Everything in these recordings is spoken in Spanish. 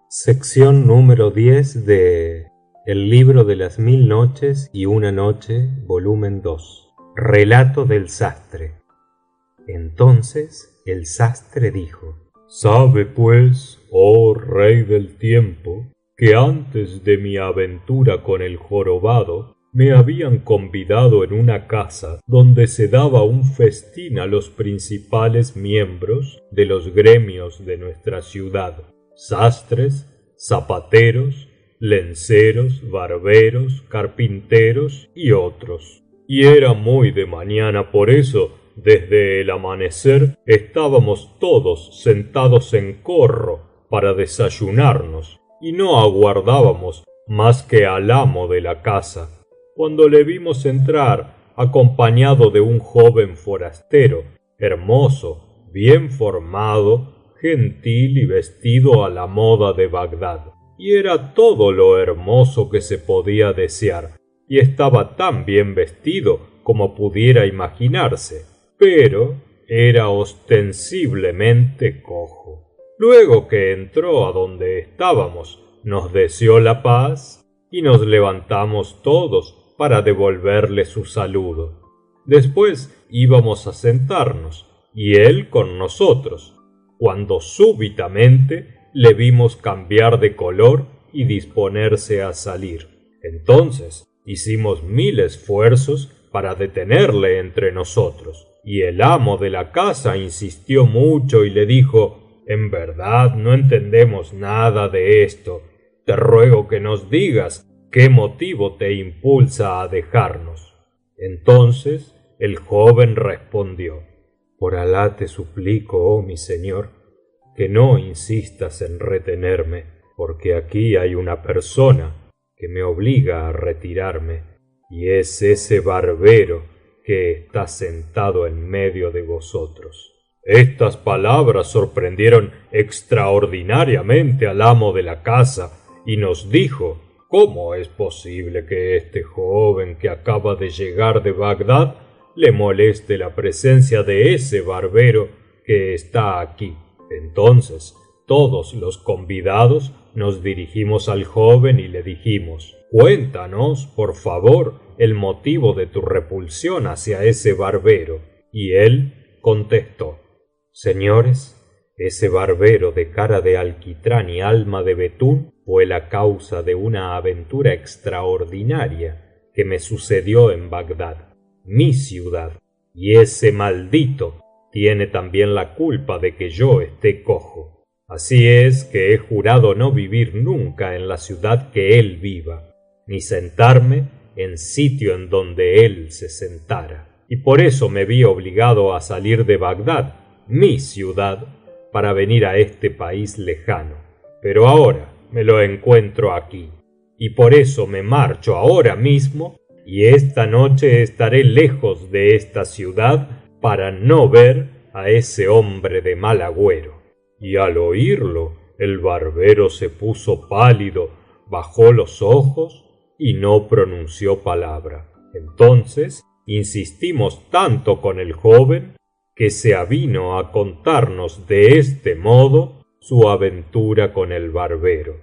Sección número 10 de El libro de las mil noches y una noche, volumen 2. Relato del sastre. Entonces el sastre dijo: Sabe pues, oh rey del tiempo, que antes de mi aventura con el jorobado me habían convidado en una casa donde se daba un festín a los principales miembros de los gremios de nuestra ciudad: sastres, zapateros, lenceros, barberos, carpinteros y otros. Y era muy de mañana, por eso desde el amanecer estábamos todos sentados en corro para desayunarnos, y no aguardábamos más que al amo de la casa, cuando le vimos entrar acompañado de un joven forastero, hermoso, bien formado, gentil y vestido a la moda de Bagdad. Y era todo lo hermoso que se podía desear, y estaba tan bien vestido como pudiera imaginarse, pero era ostensiblemente cojo. Luego que entró a donde estábamos, nos deseó la paz y nos levantamos todos para devolverle su saludo. Después íbamos a sentarnos, y él con nosotros, cuando súbitamente le vimos cambiar de color y disponerse a salir. Entonces hicimos mil esfuerzos para detenerle entre nosotros, y el amo de la casa insistió mucho y le dijo: en verdad no entendemos nada de esto. Te ruego que nos digas qué motivo te impulsa a dejarnos. Entonces el joven respondió: por Alah te suplico, oh mi señor, que no insistas en retenerme, porque aquí hay una persona que me obliga a retirarme, y es ese barbero que está sentado en medio de vosotros. Estas palabras sorprendieron extraordinariamente al amo de la casa, y nos dijo: ¿cómo es posible que este joven que acaba de llegar de Bagdad le moleste la presencia de ese barbero que está aquí? Entonces todos los convidados nos dirigimos al joven y le dijimos: cuéntanos, por favor, el motivo de tu repulsión hacia ese barbero. Y él contestó: señores, ese barbero de cara de alquitrán y alma de betún fue la causa de una aventura extraordinaria que me sucedió en Bagdad, mi ciudad, y ese maldito tiene también la culpa de que yo esté cojo. Así es que he jurado no vivir nunca en la ciudad que él viva, ni sentarme en sitio en donde él se sentara. Y por eso me vi obligado a salir de Bagdad, mi ciudad, para venir a este país lejano. Pero ahora me lo encuentro aquí, y por eso me marcho ahora mismo, y esta noche estaré lejos de esta ciudad para no ver a ese hombre de mal agüero. Y al oírlo, el barbero se puso pálido, bajó los ojos y no pronunció palabra. Entonces insistimos tanto con el joven que se avino a contarnos de este modo su aventura con el barbero.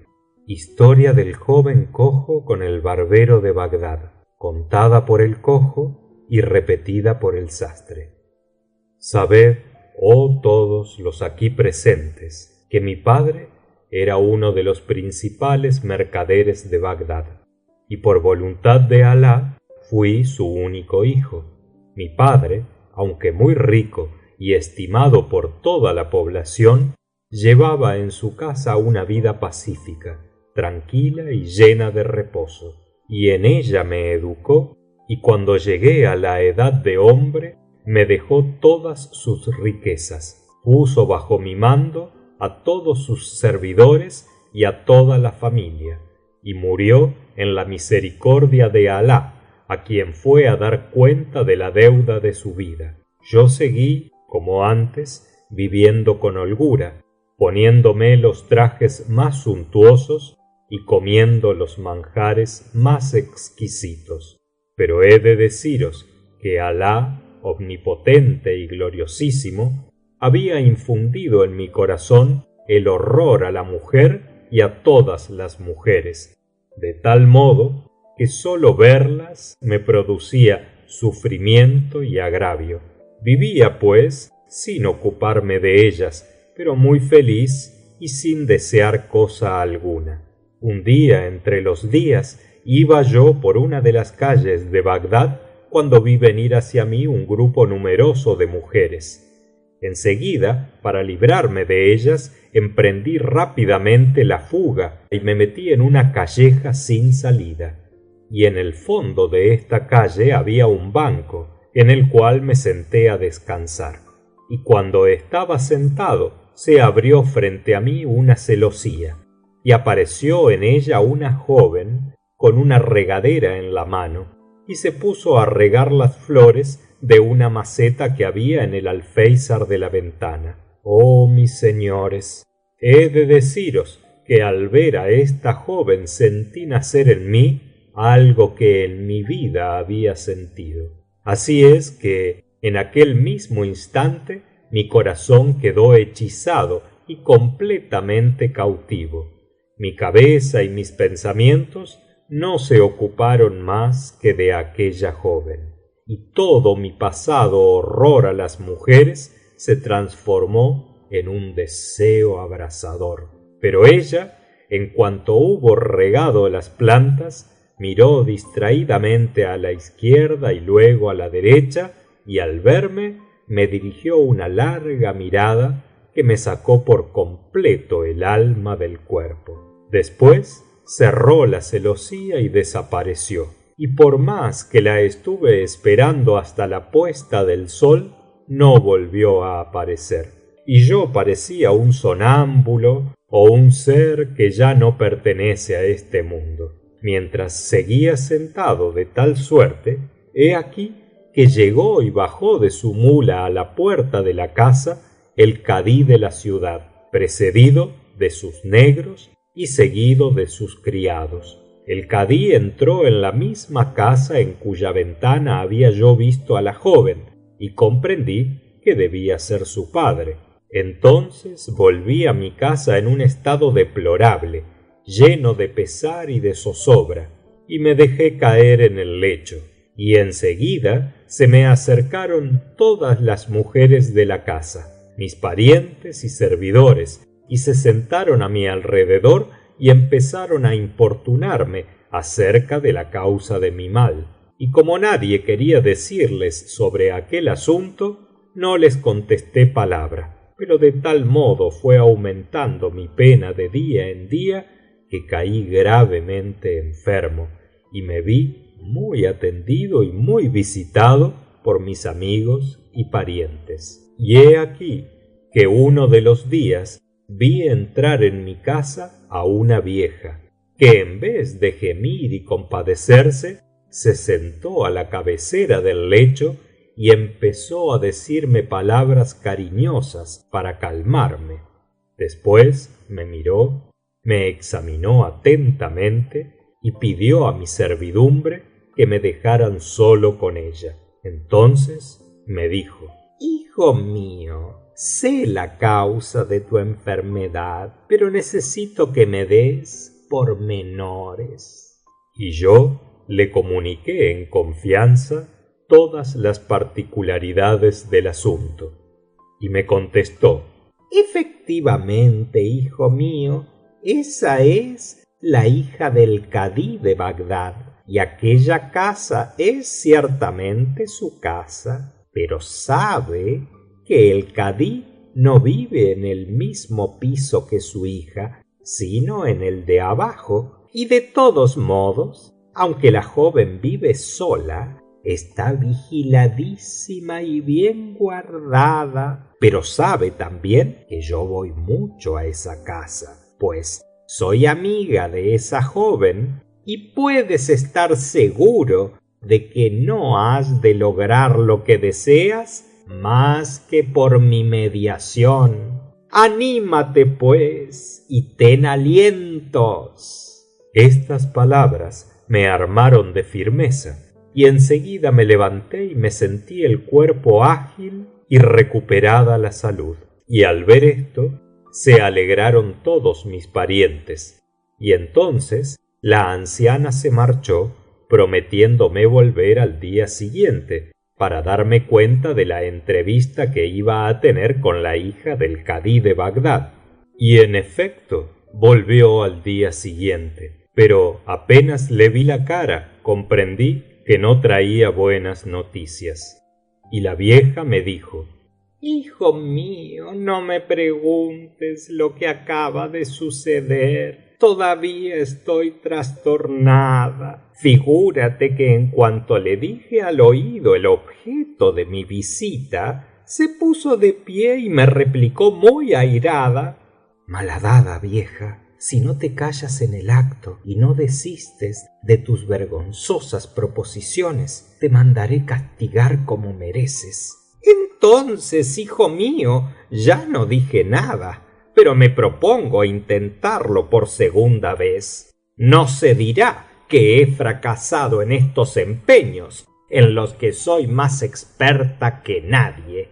Historia del joven cojo con el barbero de Bagdad, contada por el cojo y repetida por el sastre. Sabed, oh todos los aquí presentes, que mi padre era uno de los principales mercaderes de Bagdad, y por voluntad de Alah fui su único hijo. Mi padre, aunque muy rico y estimado por toda la población, llevaba en su casa una vida pacífica, tranquila y llena de reposo, y en ella me educó, y cuando llegué a la edad de hombre me dejó todas sus riquezas, puso bajo mi mando a todos sus servidores y a toda la familia, y murió en la misericordia de Alah, a quien fué a dar cuenta de la deuda de su vida. Yo seguí, como antes, viviendo con holgura, poniéndome los trajes más suntuosos y comiendo los manjares más exquisitos. Pero he de deciros que Alah, omnipotente y gloriosísimo, había infundido en mi corazón el horror a la mujer y a todas las mujeres, de tal modo que sólo verlas me producía sufrimiento y agravio. Vivía, pues, sin ocuparme de ellas, pero muy feliz y sin desear cosa alguna. Un día entre los días iba yo por una de las calles de Bagdad cuando vi venir hacia mí un grupo numeroso de mujeres. En seguida, para librarme de ellas, emprendí rápidamente la fuga y me metí en una calleja sin salida. Y en el fondo de esta calle había un banco, en el cual me senté a descansar. Y cuando estaba sentado, se abrió frente a mí una celosía, y apareció en ella una joven con una regadera en la mano, y se puso a regar las flores de una maceta que había en el alféizar de la ventana. Oh, mis señores, he de deciros que al ver a esta joven sentí nacer en mí algo que en mi vida había sentido. Así es que en aquel mismo instante mi corazón quedó hechizado y completamente cautivo. Mi cabeza y mis pensamientos no se ocuparon más que de aquella joven, y todo mi pasado horror a las mujeres se transformó en un deseo abrasador. Pero ella, en cuanto hubo regado las plantas, miró distraídamente a la izquierda y luego a la derecha, y al verme me dirigió una larga mirada que me sacó por completo el alma del cuerpo. Después cerró la celosía y desapareció, y por más que la estuve esperando hasta la puesta del sol, no volvió a aparecer, y yo parecía un sonámbulo o un ser que ya no pertenece a este mundo. Mientras seguía sentado de tal suerte, he aquí que llegó y bajó de su mula a la puerta de la casa el kadí de la ciudad, precedido de sus negros y seguido de sus criados. El kadí entró en la misma casa en cuya ventana había yo visto a la joven y comprendí que debía ser su padre. Entonces volví a mi casa en un estado deplorable, lleno de pesar y de zozobra, y me dejé caer en el lecho, y enseguida se me acercaron todas las mujeres de la casa, mis parientes y servidores, y se sentaron a mi alrededor y empezaron a importunarme acerca de la causa de mi mal. Y como nadie quería decirles sobre aquel asunto, no les contesté palabra, pero de tal modo fue aumentando mi pena de día en día que caí gravemente enfermo y me vi muy atendido y muy visitado por mis amigos y parientes. Y he aquí que uno de los días vi entrar en mi casa a una vieja, que en vez de gemir y compadecerse, se sentó a la cabecera del lecho y empezó a decirme palabras cariñosas para calmarme. Después me miró, me examinó atentamente y pidió a mi servidumbre que me dejaran solo con ella. Entonces me dijo: hijo mío, sé la causa de tu enfermedad, pero necesito que me des pormenores. Y yo le comuniqué en confianza todas las particularidades del asunto, y me contestó: efectivamente, hijo mío, esa es la hija del kadí de Bagdad, y aquella casa es ciertamente su casa, pero sabe que el kadí no vive en el mismo piso que su hija, sino en el de abajo, y de todos modos, aunque la joven vive sola, está vigiladísima y bien guardada. Pero sabe también que yo voy mucho a esa casa, pues soy amiga de esa joven, y puedes estar seguro de que no has de lograr lo que deseas más que por mi mediación. Anímate, pues, y ten alientos. Estas palabras me armaron de firmeza, y enseguida me levanté y me sentí el cuerpo ágil y recuperada la salud. Y al ver esto, se alegraron todos mis parientes, y entonces la anciana se marchó, prometiéndome volver al día siguiente para darme cuenta de la entrevista que iba a tener con la hija del kadí de Bagdad. Y en efecto, volvió al día siguiente, pero apenas le vi la cara, comprendí que no traía buenas noticias. Y la vieja me dijo: Hijo mío, no me preguntes lo que acaba de suceder. Todavía estoy trastornada. Figúrate que en cuanto le dije al oído el objeto de mi visita, se puso de pie y me replicó muy airada: Malhadada vieja, si no te callas en el acto y no desistes de tus vergonzosas proposiciones, te mandaré castigar como mereces. Entonces, hijo mío, ya no dije nada, pero me propongo intentarlo por segunda vez. No se dirá que he fracasado en estos empeños, en los que soy más experta que nadie.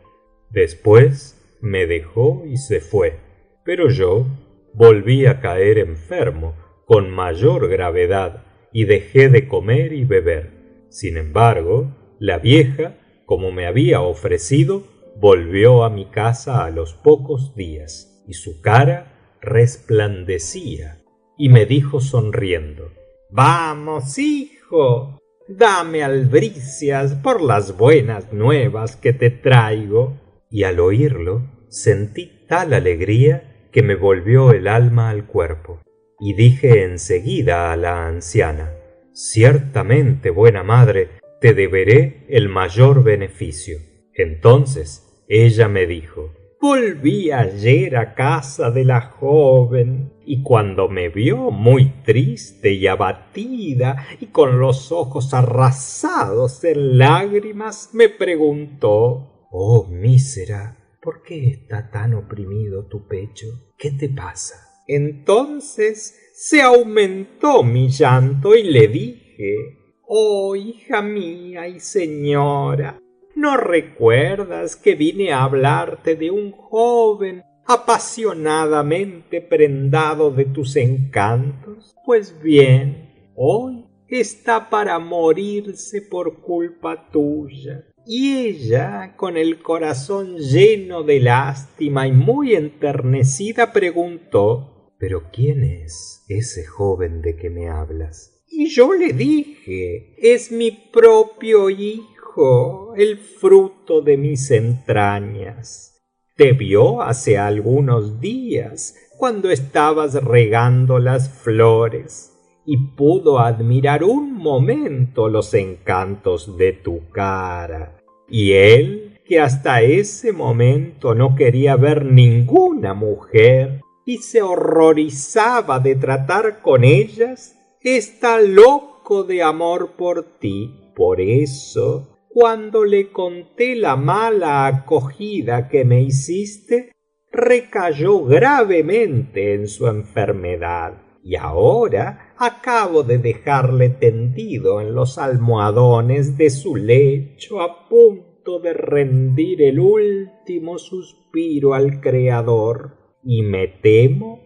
Después me dejó y se fue, pero yo volví a caer enfermo con mayor gravedad y dejé de comer y beber. Sin embargo, la vieja, como me había ofrecido, volvió a mi casa a los pocos días, y su cara resplandecía, y me dijo sonriendo: Vamos, hijo, dame albricias por las buenas nuevas que te traigo. Y al oírlo sentí tal alegría que me volvió el alma al cuerpo, y dije enseguida a la anciana: Ciertamente, buena madre, te deberé el mayor beneficio. Entonces ella me dijo: Volví ayer a casa de la joven, y cuando me vio muy triste y abatida y con los ojos arrasados en lágrimas, me preguntó: Oh mísera, ¿por qué está tan oprimido tu pecho? ¿Qué te pasa? Entonces se aumentó mi llanto y le dije: Oh hija mía y señora, ¿no recuerdas que vine a hablarte de un joven apasionadamente prendado de tus encantos? Pues bien, hoy está para morirse por culpa tuya. Y ella, con el corazón lleno de lástima y muy enternecida, preguntó: ¿Pero quién es ese joven de que me hablas? Y yo le dije: Es mi propio hijo, el fruto de mis entrañas. Te vio hace algunos días cuando estabas regando las flores y pudo admirar un momento los encantos de tu cara. Y él, que hasta ese momento no quería ver ninguna mujer y se horrorizaba de tratar con ellas, está loco de amor por ti. Por eso, cuando le conté la mala acogida que me hiciste, recayó gravemente en su enfermedad, y ahora acabo de dejarle tendido en los almohadones de su lecho, a punto de rendir el último suspiro al Creador, y me temo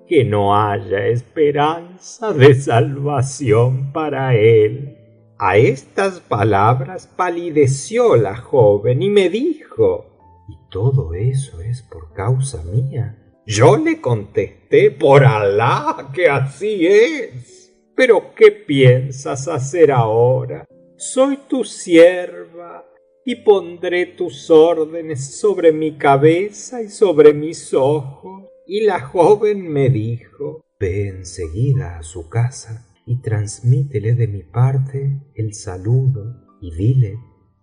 que no haya esperanza de salvación para él. A estas palabras palideció la joven y me dijo: ¿Y todo eso es por causa mía? Yo le contesté: por Alah, que así es. Pero ¿qué piensas hacer ahora? Soy tu sierva y pondré tus órdenes sobre mi cabeza y sobre mis ojos. Y la joven me dijo: Ve enseguida a su casa y transmítele de mi parte el saludo y dile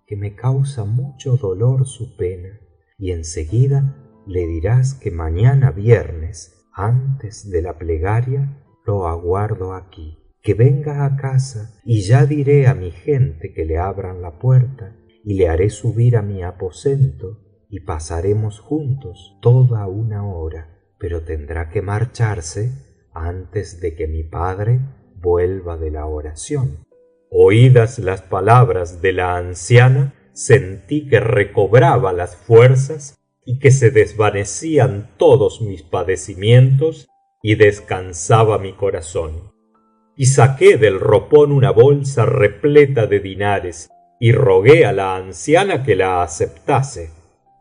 que me causa mucho dolor su pena, y enseguida le dirás que mañana viernes, antes de la plegaria, lo aguardo aquí, que venga a casa y ya diré a mi gente que le abran la puerta y le haré subir a mi aposento y pasaremos juntos toda una hora, pero tendrá que marcharse antes de que mi padre vuelva de la oración. Oídas las palabras de la anciana, sentí que recobraba las fuerzas y que se desvanecían todos mis padecimientos y descansaba mi corazón. Y saqué del ropón una bolsa repleta de dinares y rogué a la anciana que la aceptase.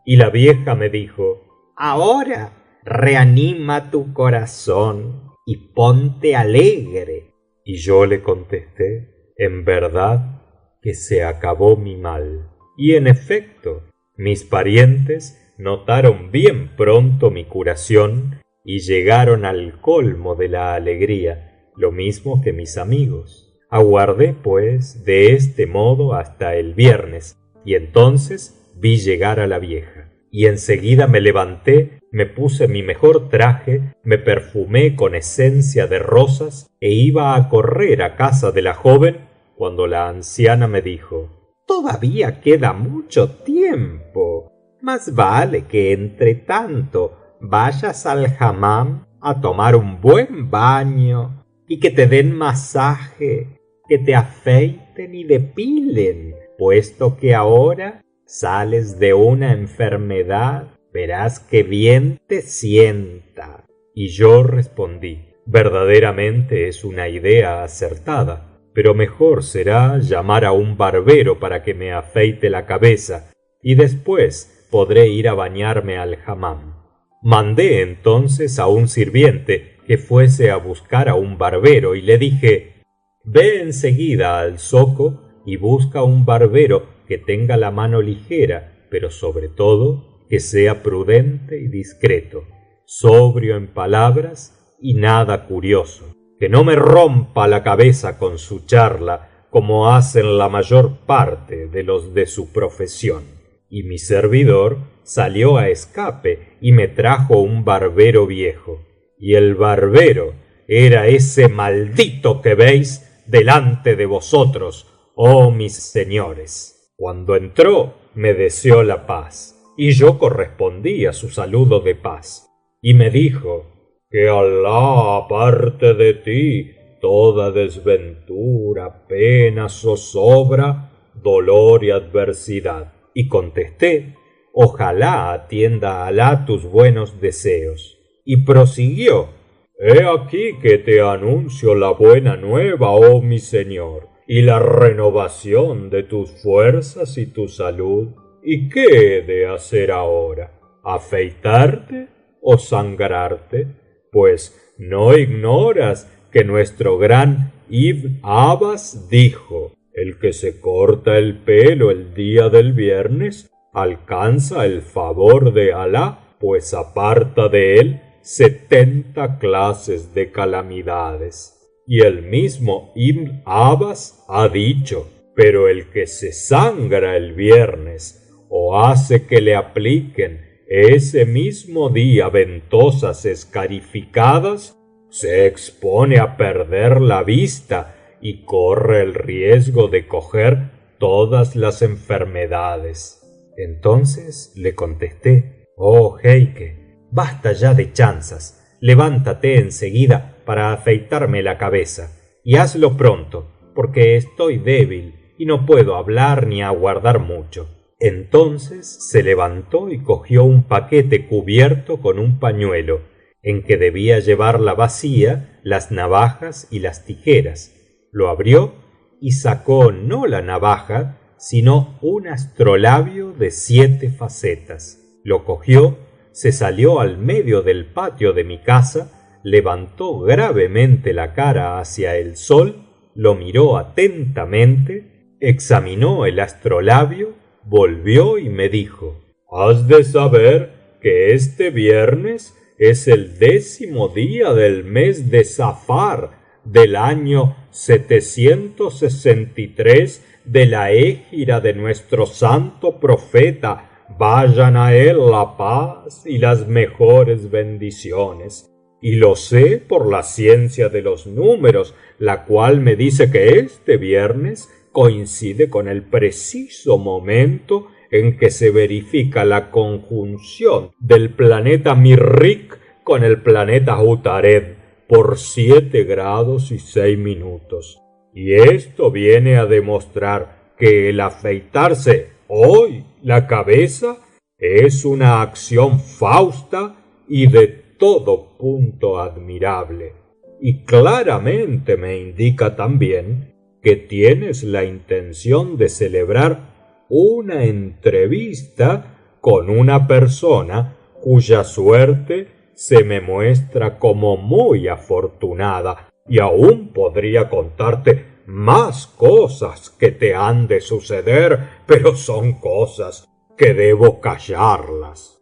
Y la vieja me dijo: ahora reanima tu corazón y ponte alegre. Y yo le contesté: en verdad que se acabó mi mal. Y en efecto, mis parientes notaron bien pronto mi curación y llegaron al colmo de la alegría, lo mismo que mis amigos. Aguardé, pues, de este modo hasta el viernes, y entonces vi llegar a la vieja. Y enseguida me levanté, me puse mi mejor traje, me perfumé con esencia de rosas e iba a correr a casa de la joven, cuando la anciana me dijo: todavía queda mucho tiempo. Más vale que entre tanto vayas al hammam a tomar un buen baño y que te den masaje, que te afeiten y depilen, puesto que ahora sales de una enfermedad, verás qué bien te sienta. Y yo respondí: verdaderamente es una idea acertada, pero mejor será llamar a un barbero para que me afeite la cabeza, y después podré ir a bañarme al hammam. Mandé entonces a un sirviente que fuese a buscar a un barbero y le dije: ve enseguida al zoco y busca un barbero que tenga la mano ligera, pero sobre todo que sea prudente y discreto, sobrio en palabras y nada curioso, que no me rompa la cabeza con su charla como hacen la mayor parte de los de su profesión. Y mi servidor salió a escape y me trajo un barbero viejo. Y el barbero era ese maldito que veis delante de vosotros, oh mis señores. Cuando entró me deseó la paz, y yo correspondí a su saludo de paz. Y me dijo: que Alah aparte de ti toda desventura, pena, zozobra, dolor y adversidad. Y contesté: ojalá atienda Alah tus buenos deseos. Y prosiguió: he aquí que te anuncio la buena nueva, oh mi señor, y la renovación de tus fuerzas y tu salud. ¿Y qué he de hacer ahora? ¿Afeitarte o sangrarte? Pues no ignoras que nuestro gran Ibn Abbas dijo: el que se corta el pelo el día del viernes alcanza el favor de Alah, pues aparta de él 70 clases de calamidades. Y el mismo Ibn Abbas ha dicho: pero el que se sangra el viernes o hace que le apliquen ese mismo día ventosas escarificadas, se expone a perder la vista y corre el riesgo de coger todas las enfermedades. Entonces le contesté: oh jeique, basta ya de chanzas, levántate enseguida para afeitarme la cabeza, y hazlo pronto, porque estoy débil y no puedo hablar ni aguardar mucho. Entonces se levantó y cogió un paquete cubierto con un pañuelo, en que debía llevar la bacía, las navajas y las tijeras. Lo abrió y sacó no la navaja, sino un astrolabio de 7 facetas. Lo cogió, se salió al medio del patio de mi casa, levantó gravemente la cara hacia el sol, lo miró atentamente, examinó el astrolabio, volvió y me dijo: has de saber que este viernes es el 10º día del mes de Safar del año 763 de la hégira de nuestro santo profeta, vayan a él la paz y las mejores bendiciones. Y lo sé por la ciencia de los números, la cual me dice que este viernes coincide con el preciso momento en que se verifica la conjunción del planeta Mirrik con el planeta Utared por 7 grados y 6 minutos. Y esto viene a demostrar que el afeitarse hoy la cabeza es una acción fausta y de todo punto admirable, y claramente me indica también que tienes la intención de celebrar una entrevista con una persona cuya suerte se me muestra como muy afortunada, y aún podría contarte más cosas que te han de suceder, pero son cosas que debo callarlas.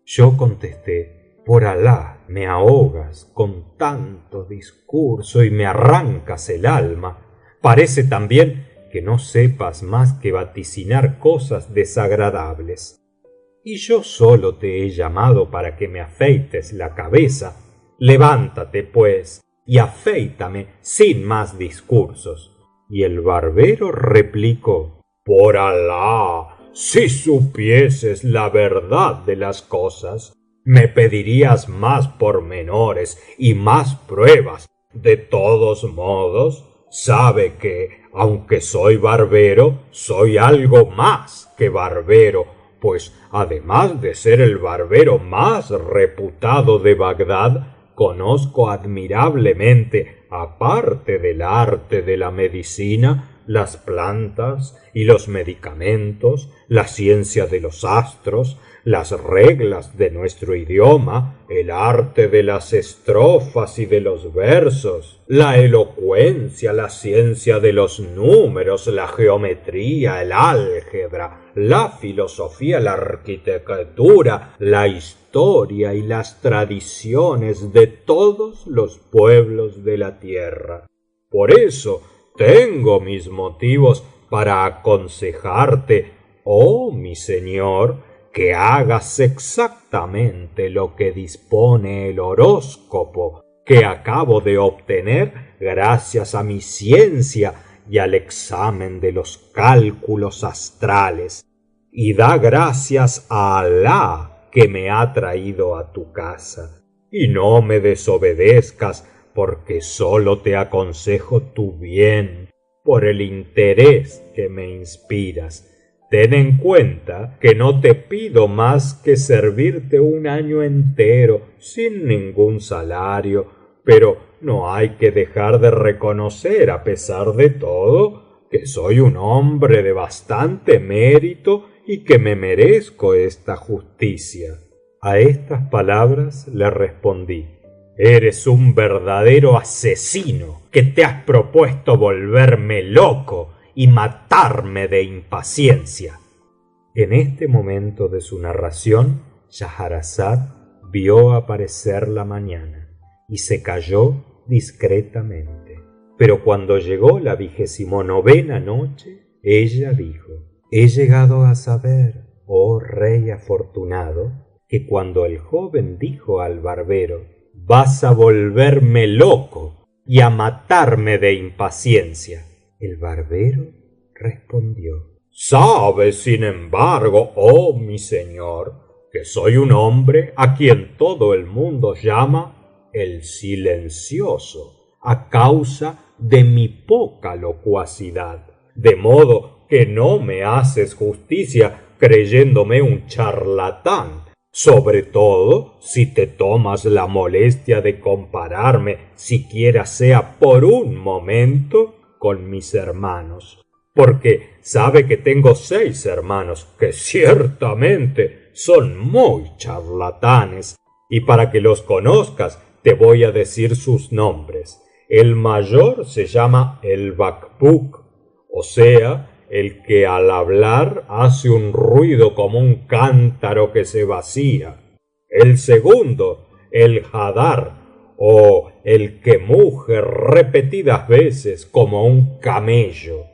Yo contesté: por Alah, me ahogas con tanto discurso y me arrancas el alma. Parece también que no sepas más que vaticinar cosas desagradables. Y yo sólo te he llamado para que me afeites la cabeza. Levántate, pues, y afeítame sin más discursos. Y el barbero replicó: por Alah, si supieses la verdad de las cosas, me pedirías más pormenores y más pruebas. De todos modos, sabe que, aunque soy barbero, soy algo más que barbero, pues además de ser el barbero más reputado de Bagdad, conozco admirablemente, aparte del arte de la medicina, las plantas y los medicamentos, la ciencia de los astros, las reglas de nuestro idioma, el arte de las estrofas y de los versos, la elocuencia, la ciencia de los números, la geometría, el álgebra, la filosofía, la arquitectura, la historia y las tradiciones de todos los pueblos de la tierra. Por eso tengo mis motivos para aconsejarte, oh mi señor, que hagas exactamente lo que dispone el horóscopo que acabo de obtener gracias a mi ciencia y al examen de los cálculos astrales, y da gracias a Alah que me ha traído a tu casa, y no me desobedezcas, porque sólo te aconsejo tu bien por el interés que me inspiras. Ten en cuenta que no te pido más que servirte un año entero sin ningún salario, pero no hay que dejar de reconocer, a pesar de todo, que soy un hombre de bastante mérito y que me merezco esta justicia. A estas palabras le respondí: eres un verdadero asesino, que te has propuesto volverme loco y matarme de impaciencia. En este momento de su narración, Schahrazad vio aparecer la mañana y se calló discretamente. Pero cuando llegó la 29ª noche, ella dijo: he llegado a saber, oh rey afortunado, que cuando el joven dijo al barbero: vas a volverme loco y a matarme de impaciencia, el barbero respondió: sabes, sin embargo, oh mi señor, que soy un hombre a quien todo el mundo llama el silencioso, a causa de mi poca locuacidad, de modo que no me haces justicia creyéndome un charlatán, sobre todo si te tomas la molestia de compararme, siquiera sea por un momento, con mis hermanos, porque sabe que tengo 6 hermanos que ciertamente son muy charlatanes, y para que los conozcas te voy a decir sus nombres. El mayor se llama el Bakbuk, o sea, el que al hablar hace un ruido como un cántaro que se vacía. El segundo, el Hadar, o el que muge repetidas veces como un camello.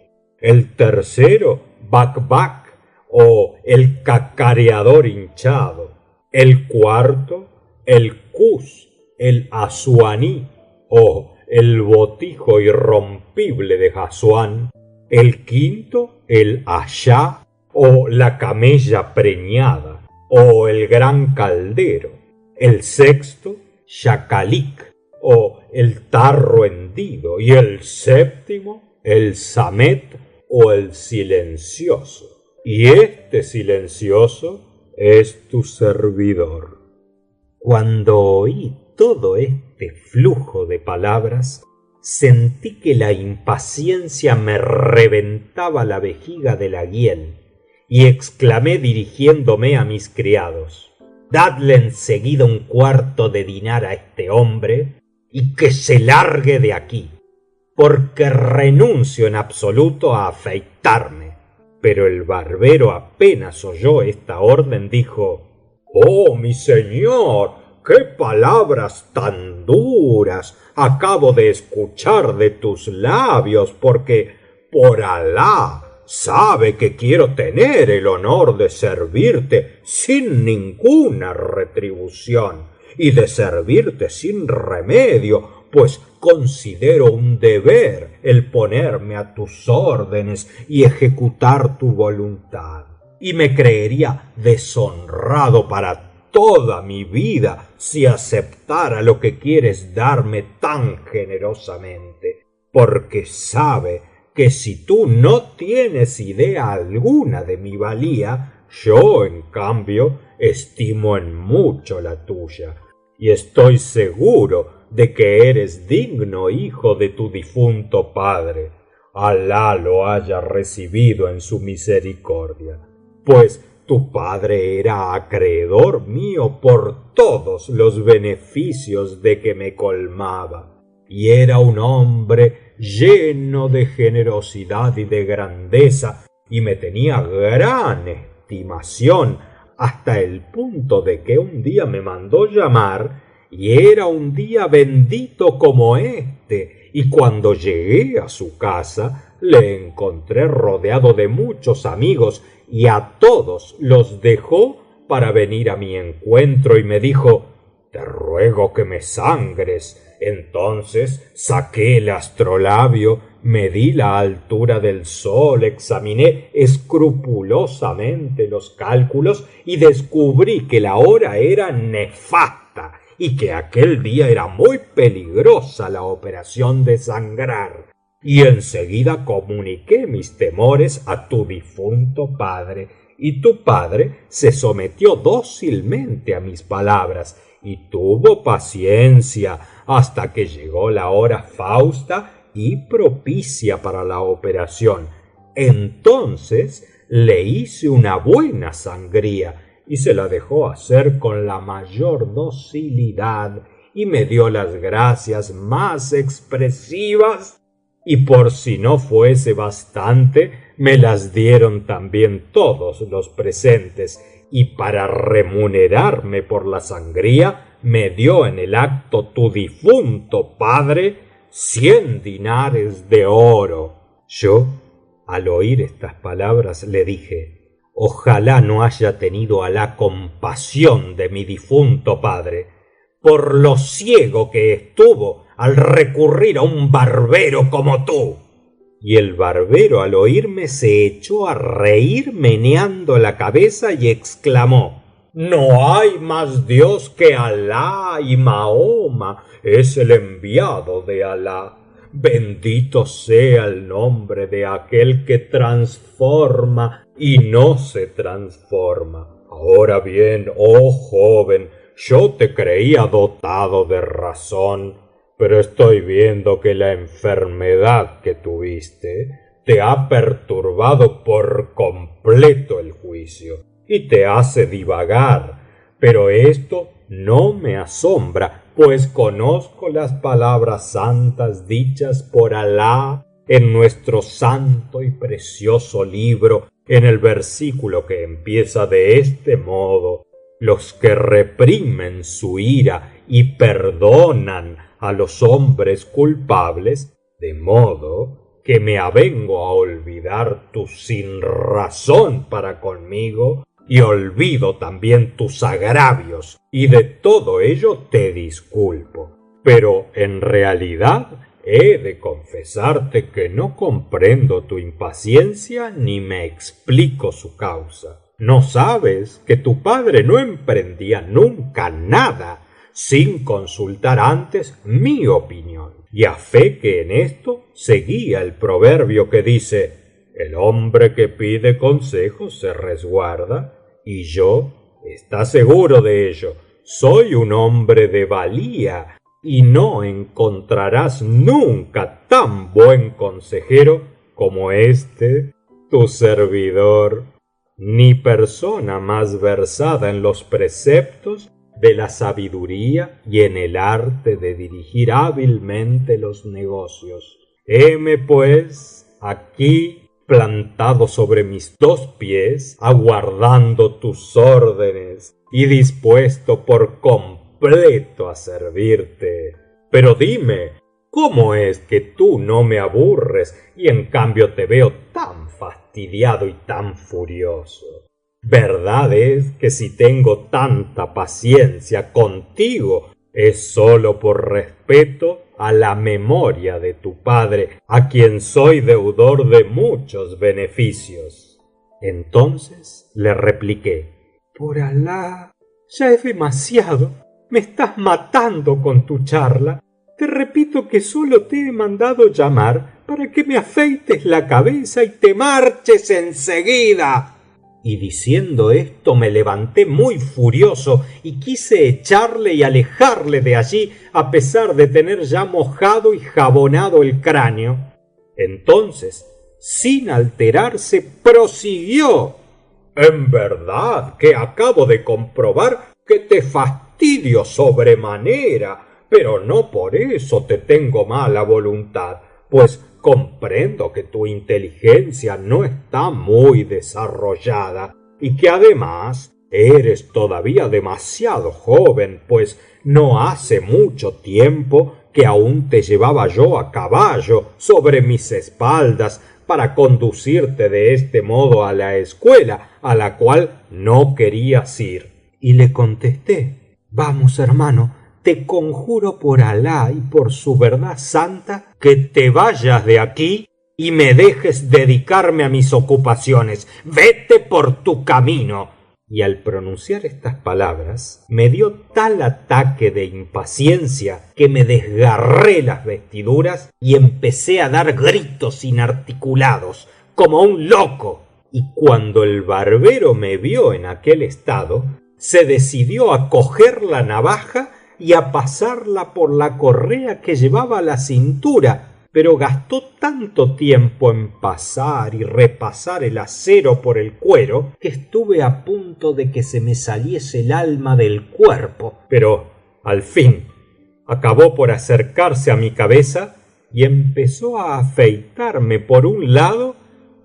El tercero, Bakbak, o el cacareador hinchado. El cuarto, el Kus, el Asuaní, o el botijo irrompible de Asuán. El quinto, el Ashá, o la camella preñada, o el gran caldero. El sexto, Shakalik, o el tarro hendido, y el séptimo, el Samet, o el silencioso. y este silencioso es tu servidor. Cuando oí todo este flujo de palabras, sentí que la impaciencia me reventaba la vejiga de la hiel y exclamé dirigiéndome a mis criados: dadle enseguida un cuarto de dinar a este hombre y que se largue de aquí, porque renuncio en absoluto a afeitarme. Pero el barbero apenas oyó esta orden dijo: oh, mi señor, qué palabras tan duras acabo de escuchar de tus labios, porque por Alah sabe que quiero tener el honor de servirte sin ninguna retribución y de servirte sin remedio, pues considero un deber el ponerme a tus órdenes y ejecutar tu voluntad, y me creería deshonrado para toda mi vida si aceptara lo que quieres darme tan generosamente, porque sabe que si tú no tienes idea alguna de mi valía, yo en cambio estimo en mucho la tuya, y estoy seguro de que eres digno hijo de tu difunto padre. Alah lo haya recibido en su misericordia, pues tu padre era acreedor mío por todos los beneficios de que me colmaba, y era un hombre lleno de generosidad y de grandeza, y me tenía gran estimación, hasta el punto de que un día me mandó llamar, y era un día bendito como este, y cuando llegué a su casa le encontré rodeado de muchos amigos, y a todos los dejó para venir a mi encuentro, y me dijo: te ruego que me sangres. Entonces saqué el astrolabio, medí la altura del sol, examiné escrupulosamente los cálculos y descubrí que la hora era nefasta y que aquel día era muy peligrosa la operación de sangrar. Y enseguida comuniqué mis temores a tu difunto padre, y tu padre se sometió dócilmente a mis palabras y tuvo paciencia hasta que llegó la hora fausta y propicia para la operación. Entonces le hice una buena sangría y se la dejó hacer con la mayor docilidad y me dio las gracias más expresivas, y por si no fuese bastante, me las dieron también todos los presentes, y para remunerarme por la sangría me dio en el acto tu difunto padre 100 dinares de oro. Yo, al oír estas palabras, le dije: ojalá no haya tenido Alah compasión de mi difunto padre, por lo ciego que estuvo al recurrir a un barbero como tú. Y el barbero, al oírme, se echó a reír meneando la cabeza y exclamó: no hay más Dios que Alah, y Mahoma es el enviado de Alah. Bendito sea el nombre de aquel que transforma y no se transforma. Ahora bien, oh joven, yo te creía dotado de razón, pero estoy viendo que la enfermedad que tuviste te ha perturbado por completo el juicio y te hace divagar. Pero esto no me asombra, pues conozco las palabras santas dichas por Alah en nuestro santo y precioso libro, en el versículo que empieza de este modo: los que reprimen su ira y perdonan a los hombres culpables, de modo que me avengo a olvidar tu sinrazón para conmigo y olvido también tus agravios, y de todo ello te disculpo. Pero en realidad he de confesarte que no comprendo tu impaciencia ni me explico su causa. ¿No sabes que tu padre no emprendía nunca nada sin consultar antes mi opinión? Y a fe que en esto seguía el proverbio que dice: el hombre que pide consejos se resguarda, y yo, está seguro de ello, soy un hombre de valía, y no encontrarás nunca tan buen consejero como este, tu servidor, ni persona más versada en los preceptos de la sabiduría y en el arte de dirigir hábilmente los negocios. Heme, pues, aquí plantado sobre mis dos pies, aguardando tus órdenes y dispuesto por completo a servirte. Pero dime, ¿cómo es que tú no me aburres y en cambio te veo tan fastidiado y tan furioso? Verdad es que si tengo tanta paciencia contigo es sólo por respeto a la memoria de tu padre, a quien soy deudor de muchos beneficios. Entonces le repliqué: por Alah, ya es demasiado, me estás matando con tu charla. Te repito que solo te he mandado llamar para que me afeites la cabeza y te marches enseguida. Y diciendo esto me levanté muy furioso y quise echarle y alejarle de allí, a pesar de tener ya mojado y jabonado el cráneo. Entonces, sin alterarse, prosiguió: en verdad que acabo de comprobar que te fastidio sobremanera, pero no por eso te tengo mala voluntad, pues comprendo que tu inteligencia no está muy desarrollada y que además eres todavía demasiado joven, pues no hace mucho tiempo que aún te llevaba yo a caballo sobre mis espaldas para conducirte de este modo a la escuela, a la cual no querías ir. Y le contesté: vamos, hermano, te conjuro por Alah y por su verdad santa que te vayas de aquí y me dejes dedicarme a mis ocupaciones. Vete por tu camino. Y al pronunciar estas palabras me dio tal ataque de impaciencia que me desgarré las vestiduras y empecé a dar gritos inarticulados como un loco. Y cuando el barbero me vio en aquel estado, se decidió a coger la navaja y a pasarla por la correa que llevaba a la cintura, pero gastó tanto tiempo en pasar y repasar el acero por el cuero que estuve a punto de que se me saliese el alma del cuerpo. Pero al fin acabó por acercarse a mi cabeza y empezó a afeitarme por un lado,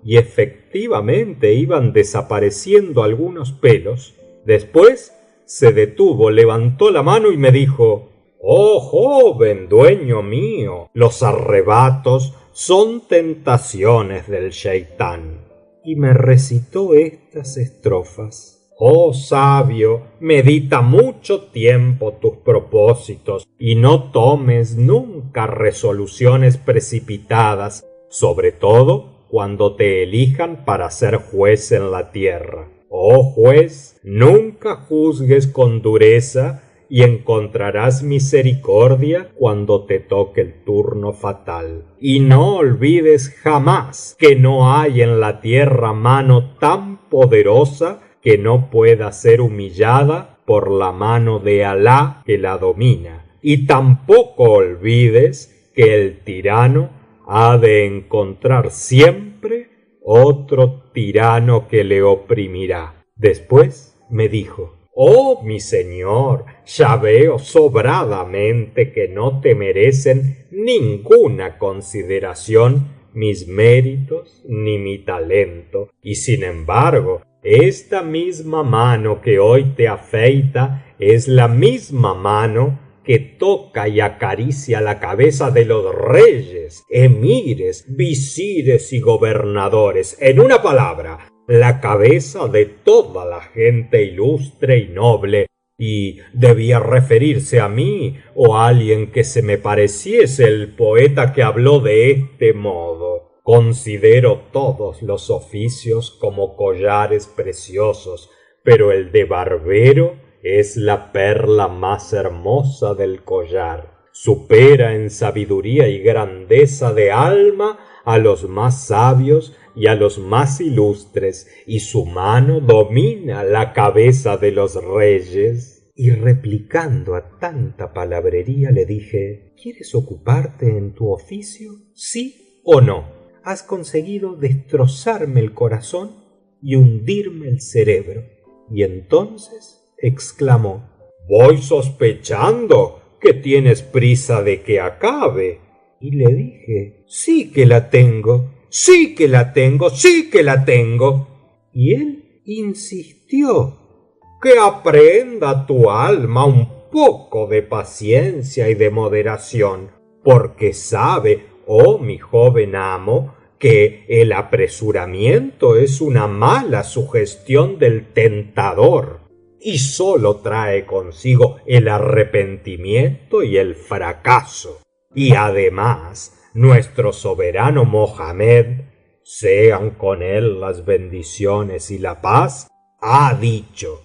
y efectivamente iban desapareciendo algunos pelos. Después se detuvo, levantó la mano y me dijo: oh joven dueño mío, los arrebatos son tentaciones del cheitán. Y me recitó estas estrofas: oh sabio, medita mucho tiempo tus propósitos y no tomes nunca resoluciones precipitadas, sobre todo cuando te elijan para ser juez en la tierra. Oh juez, nunca juzgues con dureza y encontrarás misericordia cuando te toque el turno fatal. Y no olvides jamás que no hay en la tierra mano tan poderosa que no pueda ser humillada por la mano de Alah que la domina. Y tampoco olvides que el tirano ha de encontrar siempre otro tirano que le oprimirá. Después me dijo: oh mi señor, ya veo sobradamente que no te merecen ninguna consideración mis méritos ni mi talento, y sin embargo esta misma mano que hoy te afeita es la misma mano que toca y acaricia la cabeza de los reyes, emires, visires y gobernadores, en una palabra, la cabeza de toda la gente ilustre y noble, y debía referirse a mí o a alguien que se me pareciese el poeta que habló de este modo: considero todos los oficios como collares preciosos, pero el de barbero es la perla más hermosa del collar. Supera en sabiduría y grandeza de alma a los más sabios y a los más ilustres, y su mano domina la cabeza de los reyes. Y replicando a tanta palabrería le dije: ¿quieres ocuparte en tu oficio, sí o no? Has conseguido destrozarme el corazón y hundirme el cerebro. Y entonces exclamó: voy sospechando que tienes prisa de que acabe. Y le dije: sí que la tengo, sí que la tengo, sí que la tengo. Y él insistió: que aprenda tu alma un poco de paciencia y de moderación, porque sabe, oh mi joven amo, que el apresuramiento es una mala sugestión del tentador y sólo trae consigo el arrepentimiento y el fracaso. Y además, nuestro soberano Mohamed, sean con él las bendiciones y la paz, ha dicho: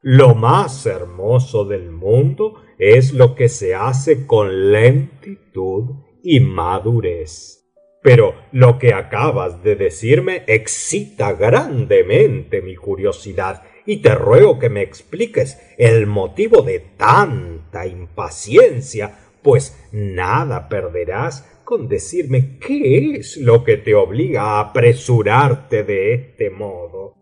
lo más hermoso del mundo es lo que se hace con lentitud y madurez. Pero lo que acabas de decirme excita grandemente mi curiosidad y te ruego que me expliques el motivo de tanta impaciencia, pues nada perderás con decirme qué es lo que te obliga a apresurarte de este modo.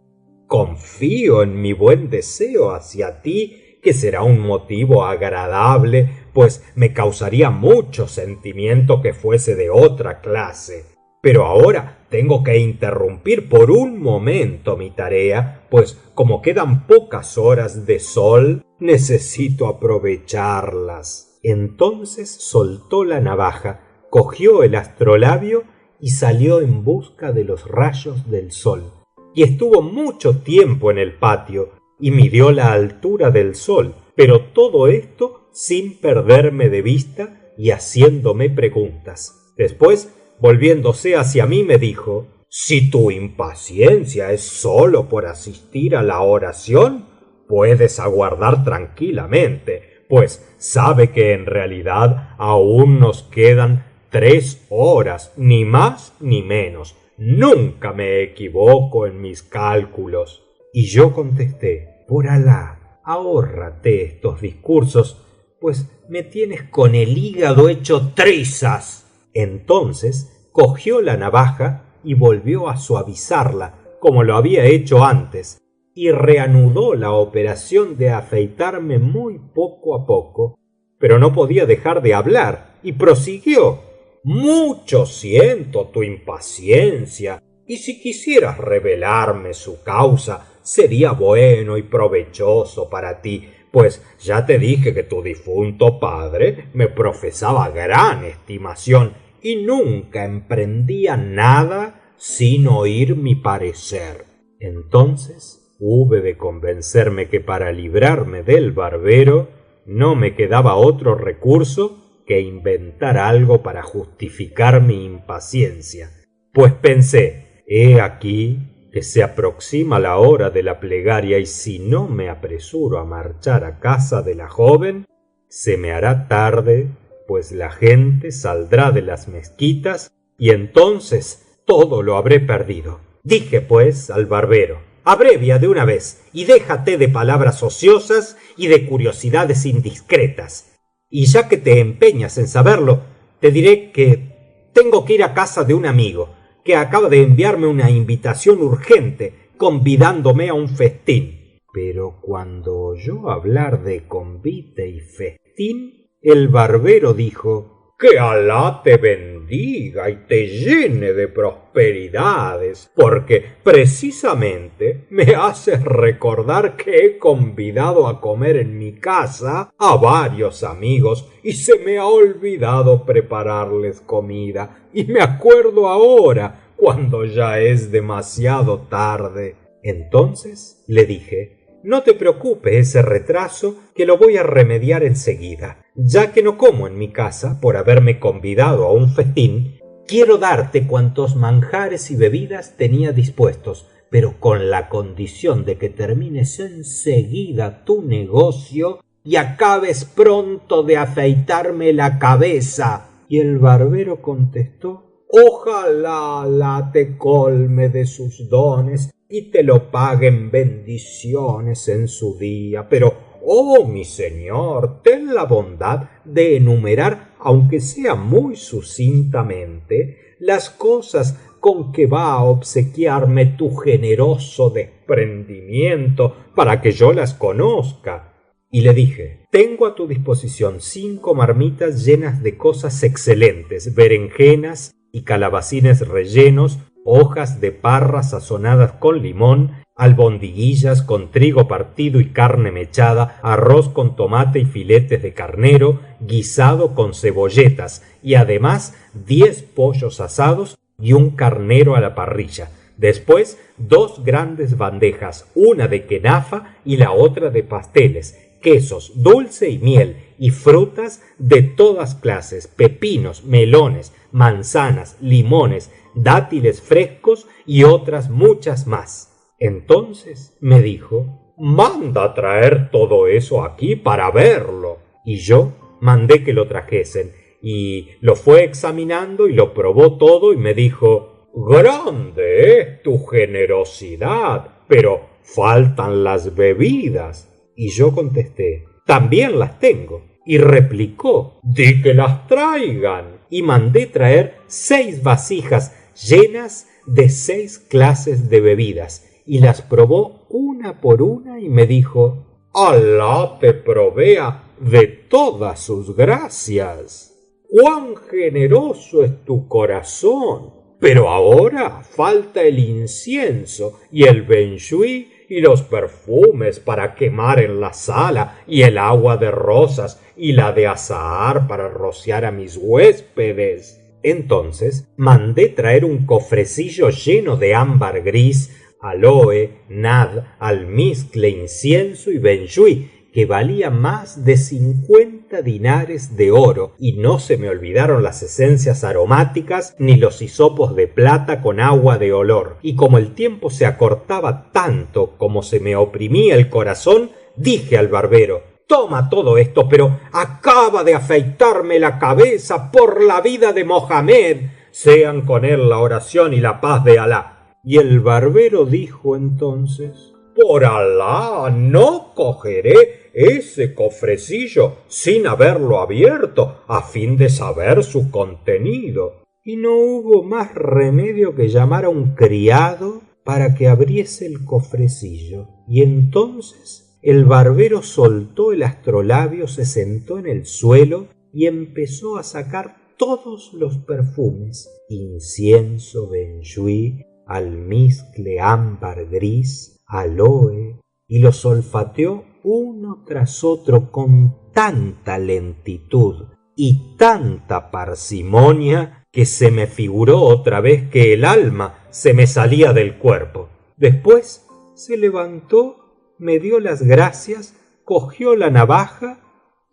Confío en mi buen deseo hacia ti, que será un motivo agradable, pues me causaría mucho sentimiento que fuese de otra clase. Pero ahora tengo que interrumpir por un momento mi tarea, pues como quedan pocas horas de sol, necesito aprovecharlas. Entonces soltó la navaja, cogió el astrolabio y salió en busca de los rayos del sol. Y estuvo mucho tiempo en el patio y midió la altura del sol, pero todo esto sin perderme de vista y haciéndome preguntas. Después, volviéndose hacia mí, me dijo: si tu impaciencia es sólo por asistir a la oración, puedes aguardar tranquilamente, pues sabe que en realidad aún nos quedan 3 horas, ni más ni menos. Nunca me equivoco en mis cálculos. Y yo contesté: por Alah, ahórrate estos discursos, pues me tienes con el hígado hecho trizas. Entonces cogió la navaja y volvió a suavizarla como lo había hecho antes, y reanudó la operación de afeitarme muy poco a poco, pero no podía dejar de hablar y prosiguió: mucho siento tu impaciencia, y si quisieras revelarme su causa, sería bueno y provechoso para ti, pues ya te dije que tu difunto padre me profesaba gran estimación y nunca emprendía nada sin oír mi parecer. Entonces hube de convencerme que para librarme del barbero no me quedaba otro recurso que inventar algo para justificar mi impaciencia, pues pensé: he aquí que se aproxima la hora de la plegaria y si no me apresuro a marchar a casa de la joven, se me hará tarde, pues la gente saldrá de las mezquitas y entonces todo lo habré perdido. Dije pues al barbero: abrevia de una vez y déjate de palabras ociosas y de curiosidades indiscretas. Y ya que te empeñas en saberlo, te diré que tengo que ir a casa de un amigo, que acaba de enviarme una invitación urgente, convidándome a un festín. Pero cuando oyó hablar de convite y festín, el barbero dijo: que Alah te bendiga y te llene de prosperidades, porque precisamente me haces recordar que he convidado a comer en mi casa a varios amigos y se me ha olvidado prepararles comida, y me acuerdo ahora cuando ya es demasiado tarde. Entonces le dije: no te preocupe ese retraso, que lo voy a remediar enseguida. Ya que no como en mi casa por haberme convidado a un festín, quiero darte cuantos manjares y bebidas tenía dispuestos, pero con la condición de que termines enseguida tu negocio y acabes pronto de afeitarme la cabeza. Y el barbero contestó: ojalá Alá te colme de sus dones y te lo pague en bendiciones en su día. Pero, oh mi señor, ten la bondad de enumerar, aunque sea muy sucintamente, las cosas con que va a obsequiarme tu generoso desprendimiento para que yo las conozca. Y le dije: tengo a tu disposición 5 marmitas llenas de cosas excelentes, berenjenas y calabacines rellenos, hojas de parra sazonadas con limón, albondiguillas con trigo partido y carne mechada, arroz con tomate y filetes de carnero, guisado con cebolletas, y además 10 pollos asados y un carnero a la parrilla. Después, 2 grandes bandejas, una de kenafa y la otra de pasteles, quesos, dulce y miel, y frutas de todas clases, pepinos, melones, manzanas, limones, dátiles frescos y otras muchas más. Entonces me dijo: manda traer todo eso aquí para verlo. Y yo mandé que lo trajesen, y lo fue examinando y lo probó todo, y me dijo: grande es tu generosidad, pero faltan las bebidas. Y yo contesté: también las tengo. Y replicó: di que las traigan. Y mandé traer 6 vasijas llenas de 6 clases de bebidas, y las probó una por una, y me dijo: Alá te provea de todas sus gracias. Cuán generoso es tu corazón. Pero ahora falta el incienso y el benjuí y los perfumes para quemar en la sala, y el agua de rosas y la de azahar para rociar a mis huéspedes. Entonces mandé traer un cofrecillo lleno de ámbar gris, aloe, nad, almizcle, incienso y benjuí, que valía más de 50 dinares de oro, y no se me olvidaron las esencias aromáticas ni los hisopos de plata con agua de olor. Y como el tiempo se acortaba tanto como se me oprimía el corazón, dije al barbero: toma todo esto, pero acaba de afeitarme la cabeza por la vida de Mohamed, sean con él la oración y la paz de Alá. Y el barbero dijo entonces: por Alá, no cogeré ese cofrecillo sin haberlo abierto, a fin de saber su contenido. Y no hubo más remedio que llamar a un criado para que abriese el cofrecillo. Y entonces el barbero soltó el astrolabio, se sentó en el suelo y empezó a sacar todos los perfumes: incienso, benjuí, almizcle, ámbar gris, aloe, y los olfateó uno tras otro con tanta lentitud y tanta parsimonia que se me figuró otra vez que el alma se me salía del cuerpo. Después se levantó, me dio las gracias, cogió la navaja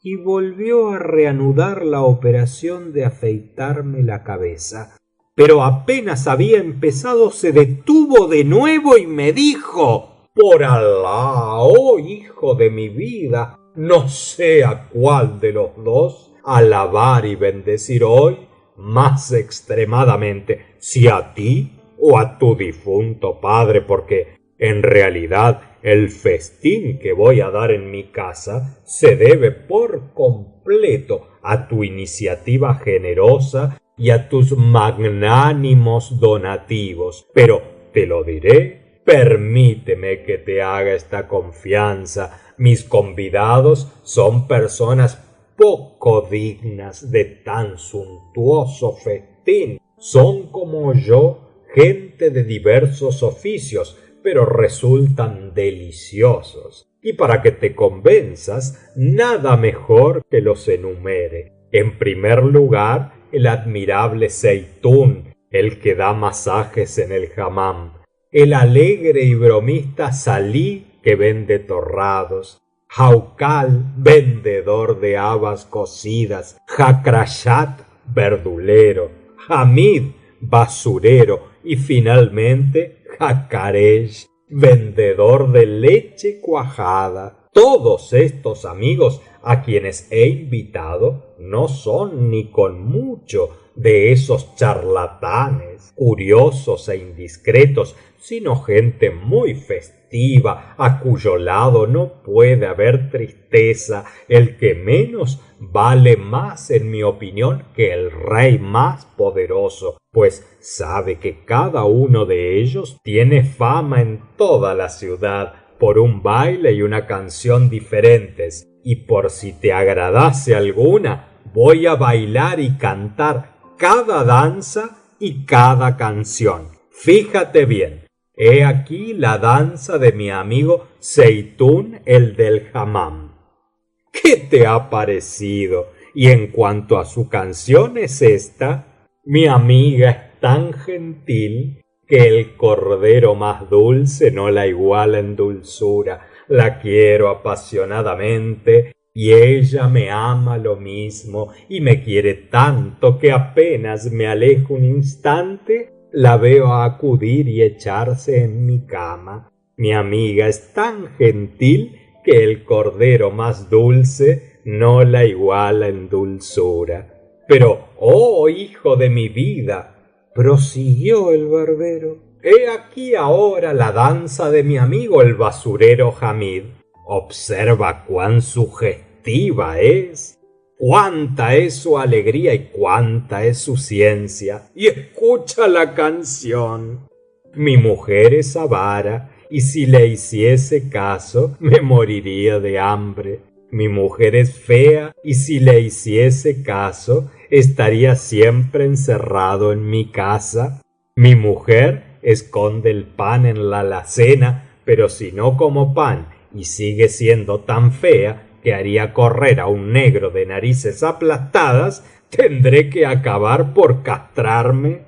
y volvió a reanudar la operación de afeitarme la cabeza. Pero apenas había empezado se detuvo de nuevo y me dijo: por Alá, oh hijo de mi vida, no sé a cuál de los dos alabar y bendecir hoy más extremadamente, si a ti o a tu difunto padre, porque en realidad el festín que voy a dar en mi casa se debe por completo a tu iniciativa generosa y a tus magnánimos donativos. Pero te lo diré, permíteme que te haga esta confianza: mis convidados son personas poco dignas de tan suntuoso festín. Son como yo, gente de diversos oficios, pero resultan deliciosos. Y para que te convenzas, nada mejor que los enumere. En primer lugar, el admirable Zeitún, el que da masajes en el hammam; el alegre y bromista Salí, que vende torrados; Jaukal, vendedor de habas cocidas; Hakrashat, verdulero; Hamid, basurero; y finalmente Hakaresh, vendedor de leche cuajada. Todos estos amigos a quienes he invitado no son ni con mucho de esos charlatanes, curiosos e indiscretos, sino gente muy festiva, a cuyo lado no puede haber tristeza. El que menos vale más, en mi opinión, que el rey más poderoso, pues sabe que cada uno de ellos tiene fama en toda la ciudad por un baile y una canción diferentes, y por si te agradase alguna, voy a bailar y cantar cada danza y cada canción. Fíjate bien, he aquí la danza de mi amigo Zeitún, el del Hammam. ¿Qué te ha parecido? Y en cuanto a su canción es esta: mi amiga es tan gentil que el cordero más dulce no la iguala en dulzura. La quiero apasionadamente y ella me ama lo mismo y me quiere tanto que apenas me alejo un instante la veo acudir y echarse en mi cama. Mi amiga es tan gentil que el cordero más dulce no la iguala en dulzura. Pero, oh hijo de mi vida, prosiguió el barbero, he aquí ahora la danza de mi amigo el basurero Hamid. Observa cuán sugestiva es, cuánta es su alegría y cuánta es su ciencia. Y escucha la canción. Mi mujer es avara, y si le hiciese caso, me moriría de hambre. Mi mujer es fea, y si le hiciese caso, estaría siempre encerrado en mi casa. Mi mujer esconde el pan en la alacena, pero si no como pan y sigue siendo tan fea que haría correr a un negro de narices aplastadas, tendré que acabar por castrarme.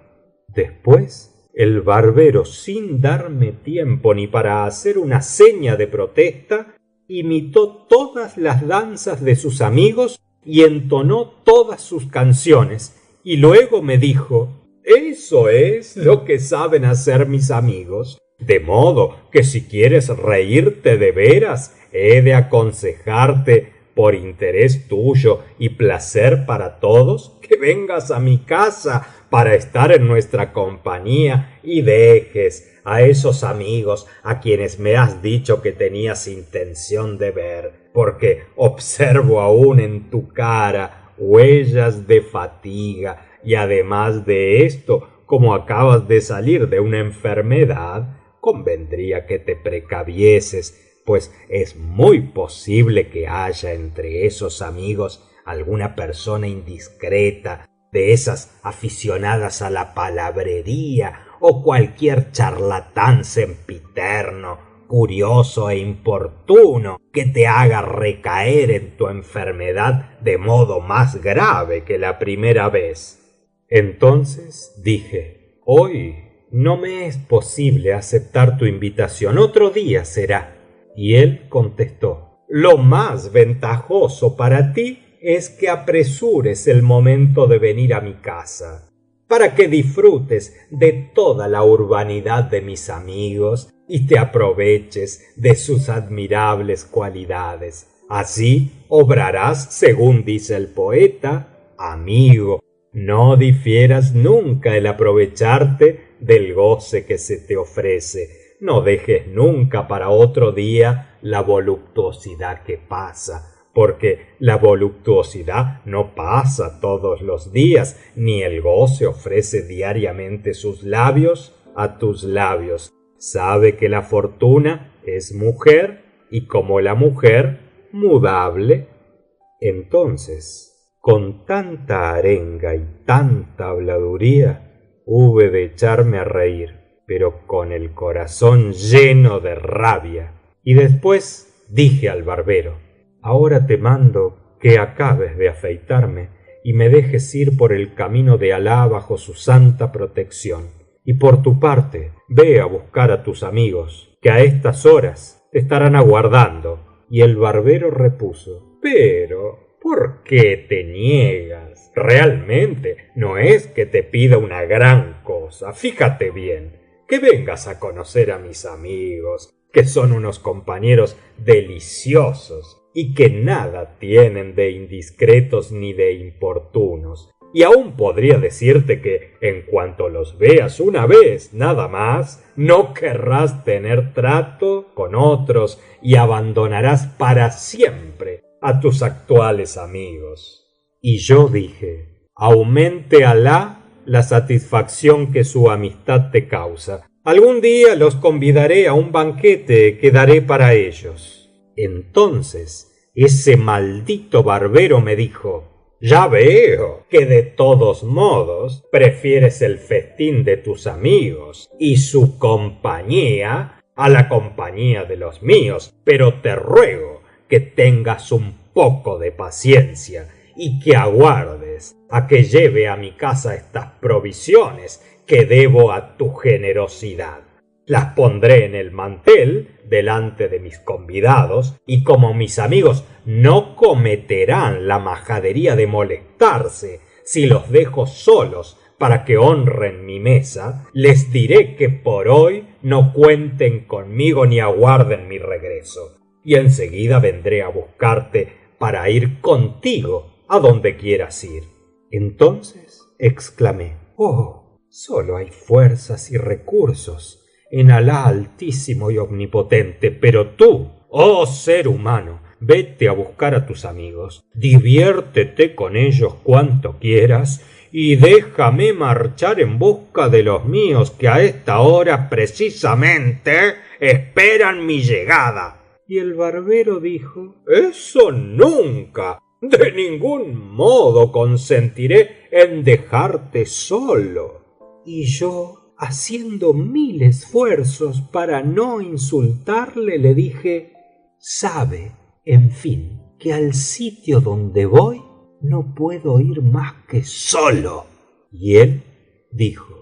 Después, el barbero, sin darme tiempo ni para hacer una seña de protesta, imitó todas las danzas de sus amigos y entonó todas sus canciones, y luego me dijo: eso es lo que saben hacer mis amigos, de modo que si quieres reírte de veras, he de aconsejarte, por interés tuyo y placer para todos, que vengas a mi casa para estar en nuestra compañía y dejes a esos amigos a quienes me has dicho que tenías intención de ver, porque observo aún en tu cara huellas de fatiga, y además de esto, como acabas de salir de una enfermedad, convendría que te precavieses, pues es muy posible que haya entre esos amigos alguna persona indiscreta, de esas aficionadas a la palabrería, o cualquier charlatán sempiterno, curioso e importuno, que te haga recaer en tu enfermedad de modo más grave que la primera vez. Entonces dije: hoy no me es posible aceptar tu invitación, otro día será. Y él contestó: lo más ventajoso para ti es que apresures el momento de venir a mi casa, para que disfrutes de toda la urbanidad de mis amigos y te aproveches de sus admirables cualidades. Así obrarás según dice el poeta: amigo, no difieras nunca el aprovecharte del goce que se te ofrece. No dejes nunca para otro día la voluptuosidad que pasa, porque la voluptuosidad no pasa todos los días, ni el goce ofrece diariamente sus labios a tus labios. Sabe que la fortuna es mujer, y como la mujer, mudable. Entonces, con tanta arenga y tanta habladuría, hube de echarme a reír, pero con el corazón lleno de rabia. Y después dije al barbero: ahora te mando que acabes de afeitarme y me dejes ir por el camino de Alah bajo su santa protección. Y por tu parte, ve a buscar a tus amigos, que a estas horas te estarán aguardando. Y el barbero repuso: pero, ¿por qué te niegas? Realmente no es que te pida una gran cosa. Fíjate bien, que vengas a conocer a mis amigos, que son unos compañeros deliciosos, y que nada tienen de indiscretos ni de importunos. Y aún podría decirte que en cuanto los veas una vez nada más, no querrás tener trato con otros y abandonarás para siempre a tus actuales amigos. Y yo dije: aumente Alá la satisfacción que su amistad te causa. Algún día los convidaré a un banquete que daré para ellos. Entonces ese maldito barbero me dijo: ya veo que de todos modos prefieres el festín de tus amigos y su compañía a la compañía de los míos, pero te ruego que tengas un poco de paciencia y que aguardes a que lleve a mi casa estas provisiones que debo a tu generosidad. Las pondré en el mantel delante de mis convidados, y como mis amigos no cometerán la majadería de molestarse si los dejo solos para que honren mi mesa, les diré que por hoy no cuenten conmigo ni aguarden mi regreso, y enseguida vendré a buscarte para ir contigo a donde quieras ir. Entonces exclamé: oh, solo hay fuerzas y recursos en Alá Altísimo y Omnipotente, pero tú, oh ser humano, vete a buscar a tus amigos, diviértete con ellos cuanto quieras y déjame marchar en busca de los míos, que a esta hora precisamente esperan mi llegada. Y el barbero dijo: eso nunca, de ningún modo consentiré en dejarte solo. Y yo, haciendo mil esfuerzos para no insultarle, le dije: sabe, en fin, que al sitio donde voy no puedo ir más que solo. Y él dijo: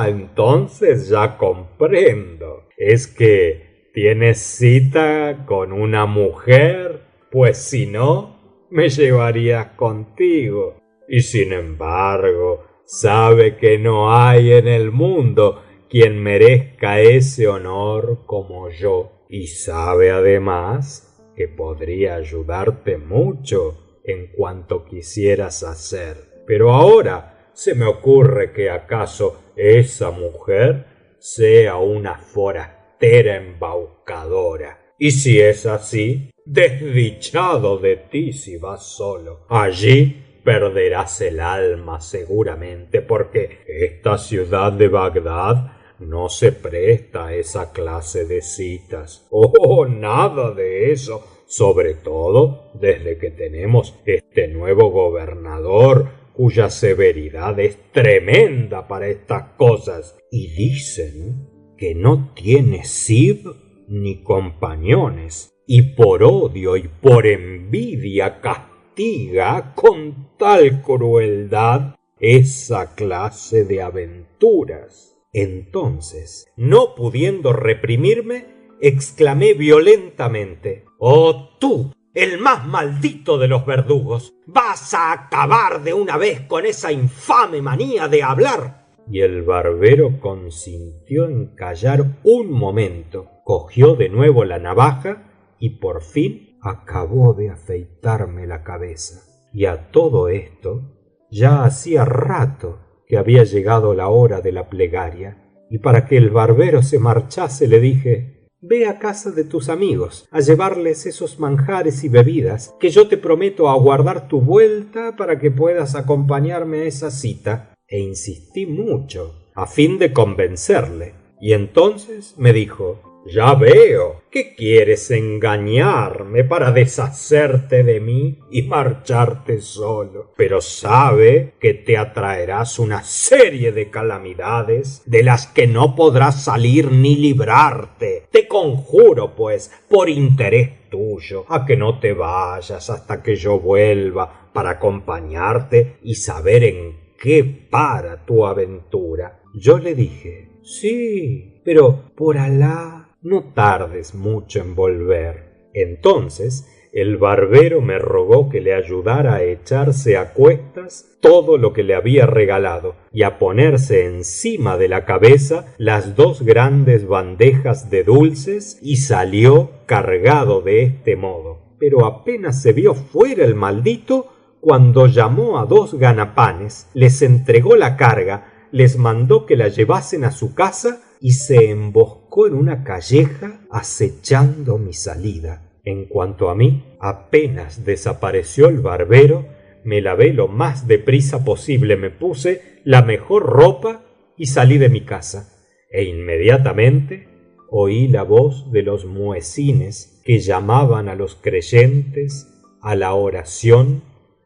entonces ya comprendo. Es que tienes cita con una mujer, pues si no, me llevarías contigo. Y sin embargo, sabe que no hay en el mundo quien merezca ese honor como yo, y sabe además que podría ayudarte mucho en cuanto quisieras hacer. Pero ahora se me ocurre que acaso esa mujer sea una forastera embaucadora, y si es así, desdichado de ti si vas solo. Allí perderás el alma seguramente, porque esta ciudad de Bagdad no se presta a esa clase de citas. Oh, nada de eso, sobre todo desde que tenemos este nuevo gobernador cuya severidad es tremenda para estas cosas, y dicen que no tiene sib ni compañones, y por odio y por envidia castiga con tal crueldad esa clase de aventuras. Entonces, no pudiendo reprimirme, exclamé violentamente: oh tú, el más maldito de los verdugos, ¿vas a acabar de una vez con esa infame manía de hablar? Y el barbero consintió en callar un momento, cogió de nuevo la navaja y por fin acabó de afeitarme la cabeza. Y a todo esto ya hacía rato que había llegado la hora de la plegaria, y para que el barbero se marchase le dije: ve a casa de tus amigos a llevarles esos manjares y bebidas, que yo te prometo aguardar tu vuelta para que puedas acompañarme a esa cita. E insistí mucho a fin de convencerle, y entonces me dijo: ya veo que quieres engañarme para deshacerte de mí y marcharte solo, pero sabe que te atraerás una serie de calamidades de las que no podrás salir ni librarte. Te conjuro, pues, por interés tuyo, a que no te vayas hasta que yo vuelva para acompañarte y saber en qué para tu aventura. Yo le dije: sí, pero por Alá, no tardes mucho en volver. Entonces el barbero me rogó que le ayudara a echarse a cuestas todo lo que le había regalado y a ponerse encima de la cabeza las dos grandes bandejas de dulces, y salió cargado de este modo. pero apenas se vio fuera el maldito, cuando llamó a 2 ganapanes, les entregó la carga, les mandó que la llevasen a su casa y se emboscó en una calleja acechando mi salida. En cuanto a mí, apenas desapareció el barbero, me lavé lo más deprisa posible, me puse la mejor ropa y salí de mi casa, e inmediatamente oí la voz de los muezines que llamaban a los creyentes a la oración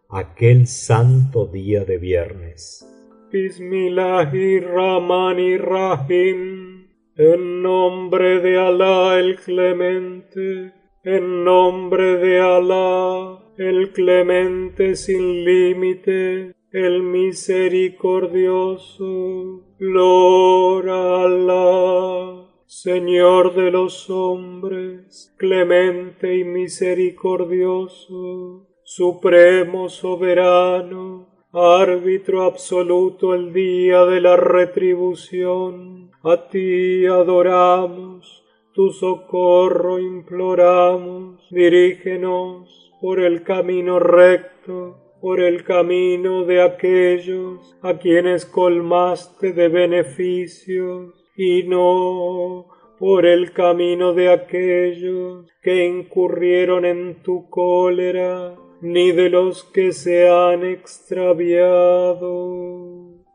aquel santo día de viernes. Bismillahirrahmanirrahim. En nombre de Alá el Clemente, en nombre de Alá el Clemente sin límite, el misericordioso. Gloria a Alá, Señor de los hombres, clemente y misericordioso, supremo soberano, árbitro absoluto el día de la retribución. A ti adoramos, tu socorro imploramos. Dirígenos por el camino recto, por el camino de aquellos a quienes colmaste de beneficios, y no por el camino de aquellos que incurrieron en tu cólera, ni de los que se han extraviado.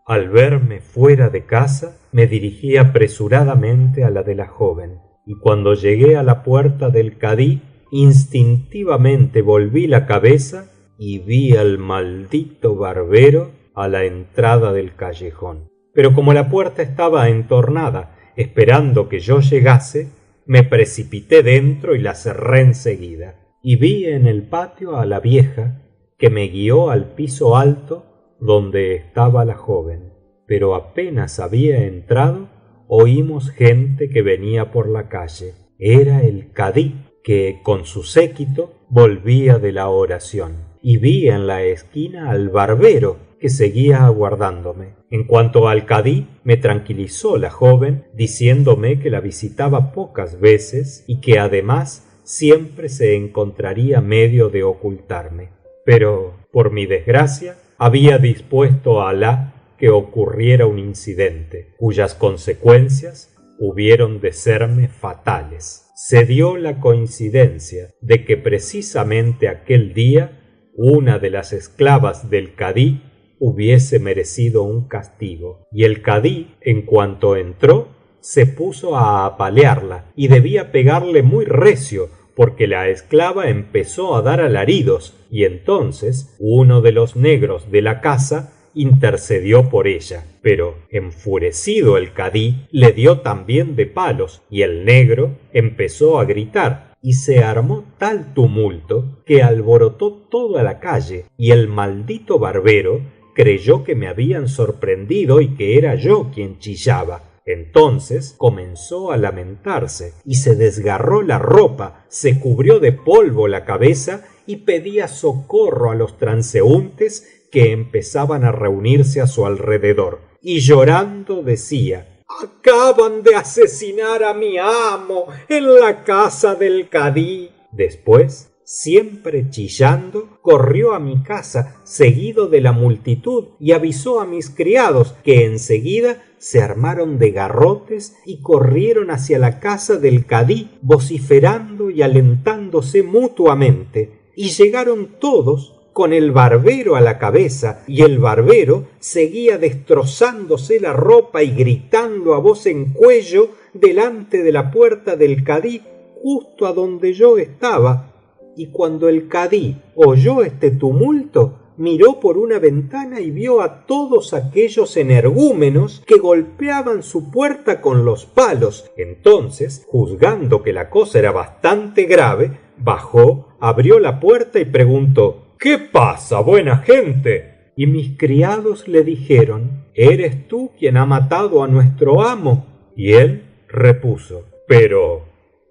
Al verme fuera de casa, me dirigí apresuradamente a la de la joven, y cuando llegué a la puerta del kadí, instintivamente volví la cabeza y vi al maldito barbero a la entrada del callejón. Pero como la puerta estaba entornada, esperando que yo llegase, me precipité dentro y la cerré enseguida. Y vi en el patio a la vieja, que me guió al piso alto donde estaba la joven. Pero apenas había entrado, oímos gente que venía por la calle. Era el kadí, que con su séquito volvía de la oración. Y vi en la esquina al barbero, que seguía aguardándome. En cuanto al kadí, me tranquilizó la joven diciéndome que la visitaba pocas veces y que además siempre se encontraría medio de ocultarme. Pero, por mi desgracia, había dispuesto a Alá que ocurriera un incidente, cuyas consecuencias hubieron de serme fatales. Se dio la coincidencia de que precisamente aquel día una de las esclavas del kadí hubiese merecido un castigo, y el kadí, en cuanto entró, se puso a apalearla y debía pegarle muy recio, porque la esclava empezó a dar alaridos, y entonces uno de los negros de la casa intercedió por ella. Pero enfurecido el kadí le dio también de palos, y el negro empezó a gritar, y se armó tal tumulto que alborotó toda la calle, y el maldito barbero creyó que me habían sorprendido y que era yo quien chillaba. Entonces comenzó a lamentarse y se desgarró la ropa, se cubrió de polvo la cabeza y pedía socorro a los transeúntes que empezaban a reunirse a su alrededor, y llorando decía: acaban de asesinar a mi amo en la casa del kadí. Después, siempre chillando, corrió a mi casa seguido de la multitud y avisó a mis criados, que enseguida se armaron de garrotes y corrieron hacia la casa del kadí vociferando y alentándose mutuamente, y llegaron todos con el barbero a la cabeza, y el barbero seguía destrozándose la ropa y gritando a voz en cuello delante de la puerta del kadí, justo a donde yo estaba. Y cuando el kadí oyó este tumulto, miró por una ventana y vio a todos aquellos energúmenos que golpeaban su puerta con los palos. Entonces, juzgando que la cosa era bastante grave, bajó, abrió la puerta y preguntó: ¿qué pasa, buena gente? Y mis criados le dijeron: ¿eres tú quien ha matado a nuestro amo? Y él repuso: pero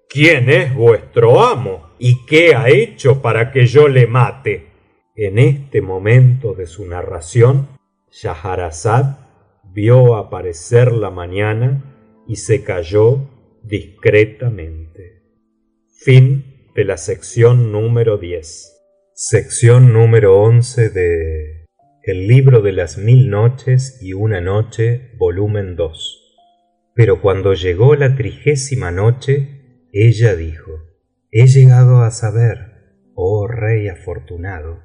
¿quién es vuestro amo? ¿Y qué ha hecho para que yo le mate? En este momento de su narración, Schahrazada vio aparecer la mañana y se calló discretamente. Fin de la sección número 10. Sección número 11 de El libro de las mil noches y una noche, volumen 2. Pero cuando llegó la 30ª noche, ella dijo: He llegado a saber, oh rey afortunado,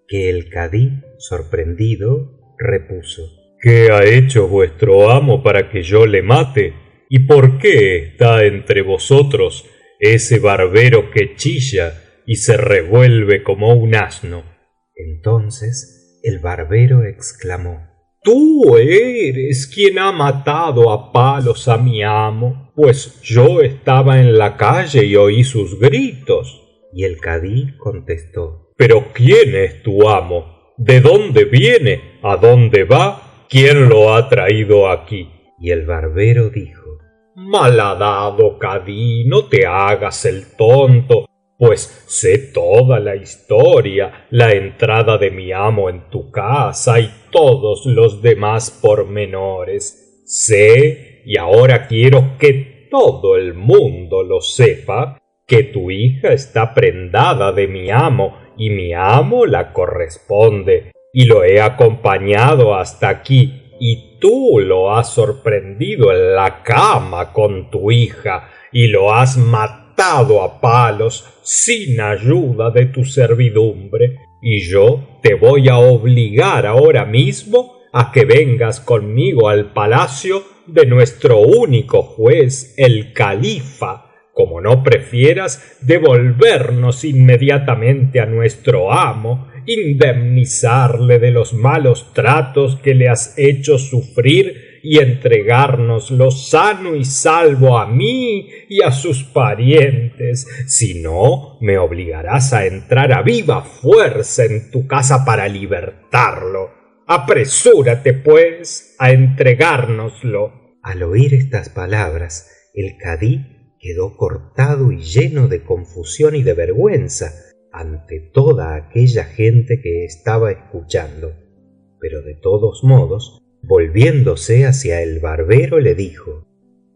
que el kadí, sorprendido, repuso: ¿Qué ha hecho vuestro amo para que yo le mate? ¿Y por qué está entre vosotros ese barbero que chilla y se revuelve como un asno? Entonces el barbero exclamó: Tú eres quien ha matado a palos a mi amo, pues yo estaba en la calle y oí sus gritos. Y el kadí contestó: ¿Pero quién es tu amo? ¿De dónde viene? ¿A dónde va? ¿Quién lo ha traído aquí? Y el barbero dijo: Malhadado kadí, no te hagas el tonto, pues sé toda la historia, la entrada de mi amo en tu casa y todos los demás pormenores. Sé, y ahora quiero que todo el mundo lo sepa, que tu hija está prendada de mi amo y mi amo la corresponde, y lo he acompañado hasta aquí, y tú lo has sorprendido en la cama con tu hija y lo has matado a palos sin ayuda de tu servidumbre, y yo te voy a obligar ahora mismo a que vengas conmigo al palacio de nuestro único juez, el califa, como no prefieras devolvernos inmediatamente a nuestro amo, indemnizarle de los malos tratos que le has hecho sufrir y entregárnoslo sano y salvo a mí y a sus parientes. Si no, me obligarás a entrar a viva fuerza en tu casa para libertarlo. Apresúrate, pues, a entregárnoslo. Al oír estas palabras, el kadí quedó cortado y lleno de confusión y de vergüenza ante toda aquella gente que estaba escuchando. Pero de todos modos, volviéndose hacia el barbero, le dijo: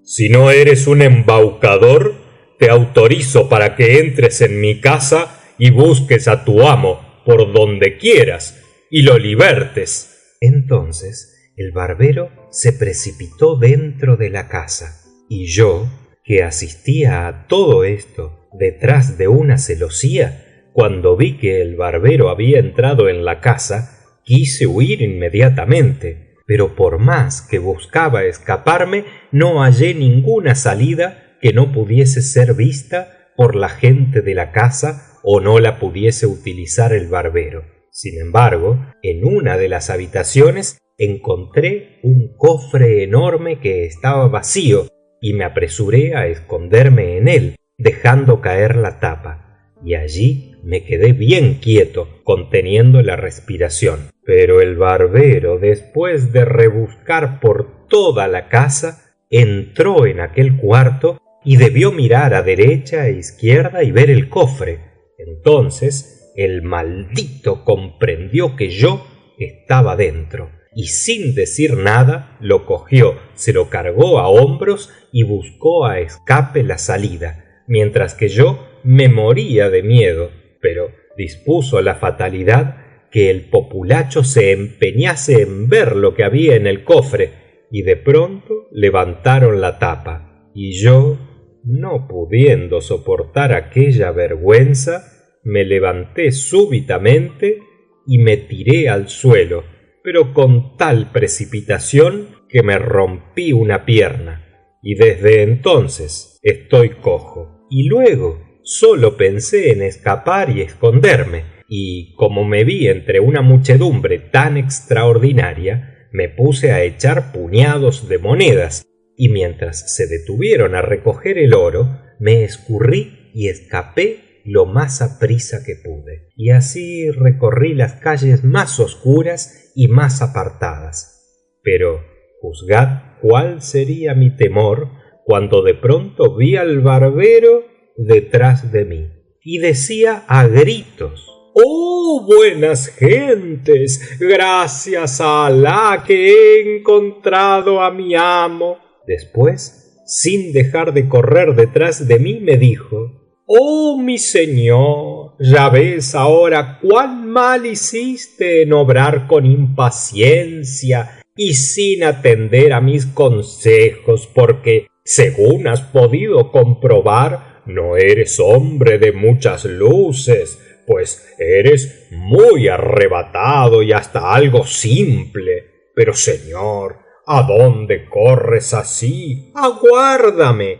Si no eres un embaucador, te autorizo para que entres en mi casa y busques a tu amo por donde quieras y lo libertes. Entonces el barbero se precipitó dentro de la casa, y yo, que asistía a todo esto detrás de una celosía, cuando vi que el barbero había entrado en la casa, quise huir inmediatamente, pero por más que buscaba escaparme, no hallé ninguna salida que no pudiese ser vista por la gente de la casa o no la pudiese utilizar el barbero. Sin embargo, en una de las habitaciones encontré un cofre enorme que estaba vacío, y me apresuré a esconderme en él, dejando caer la tapa, y allí me quedé bien quieto, conteniendo la respiración. Pero el barbero, después de rebuscar por toda la casa, entró en aquel cuarto y debió mirar a derecha e izquierda y ver el cofre. Entonces el maldito comprendió que yo estaba dentro, y sin decir nada lo cogió, se lo cargó a hombros y buscó a escape la salida, mientras que yo me moría de miedo. Pero dispuso la fatalidad que el populacho se empeñase en ver lo que había en el cofre, y de pronto levantaron la tapa, y yo, no pudiendo soportar aquella vergüenza, me levanté súbitamente y me tiré al suelo, pero con tal precipitación que me rompí una pierna, y desde entonces estoy cojo. Y luego solo pensé en escapar y esconderme, y como me vi entre una muchedumbre tan extraordinaria, me puse a echar puñados de monedas, y mientras se detuvieron a recoger el oro, me escurrí y escapé lo más aprisa que pude. Y así recorrí las calles más oscuras y más apartadas. Pero juzgad cuál sería mi temor cuando de pronto vi al barbero detrás de mí, y decía a gritos: ¡Oh, buenas gentes! Gracias a Alah que he encontrado a mi amo. Después, sin dejar de correr detrás de mí, me dijo: oh mi señor, ya ves ahora cuán mal hiciste en obrar con impaciencia y sin atender a mis consejos, porque, según has podido comprobar, no eres hombre de muchas luces, pues eres muy arrebatado y hasta algo simple. Pero señor, ¿a dónde corres así? Aguárdame.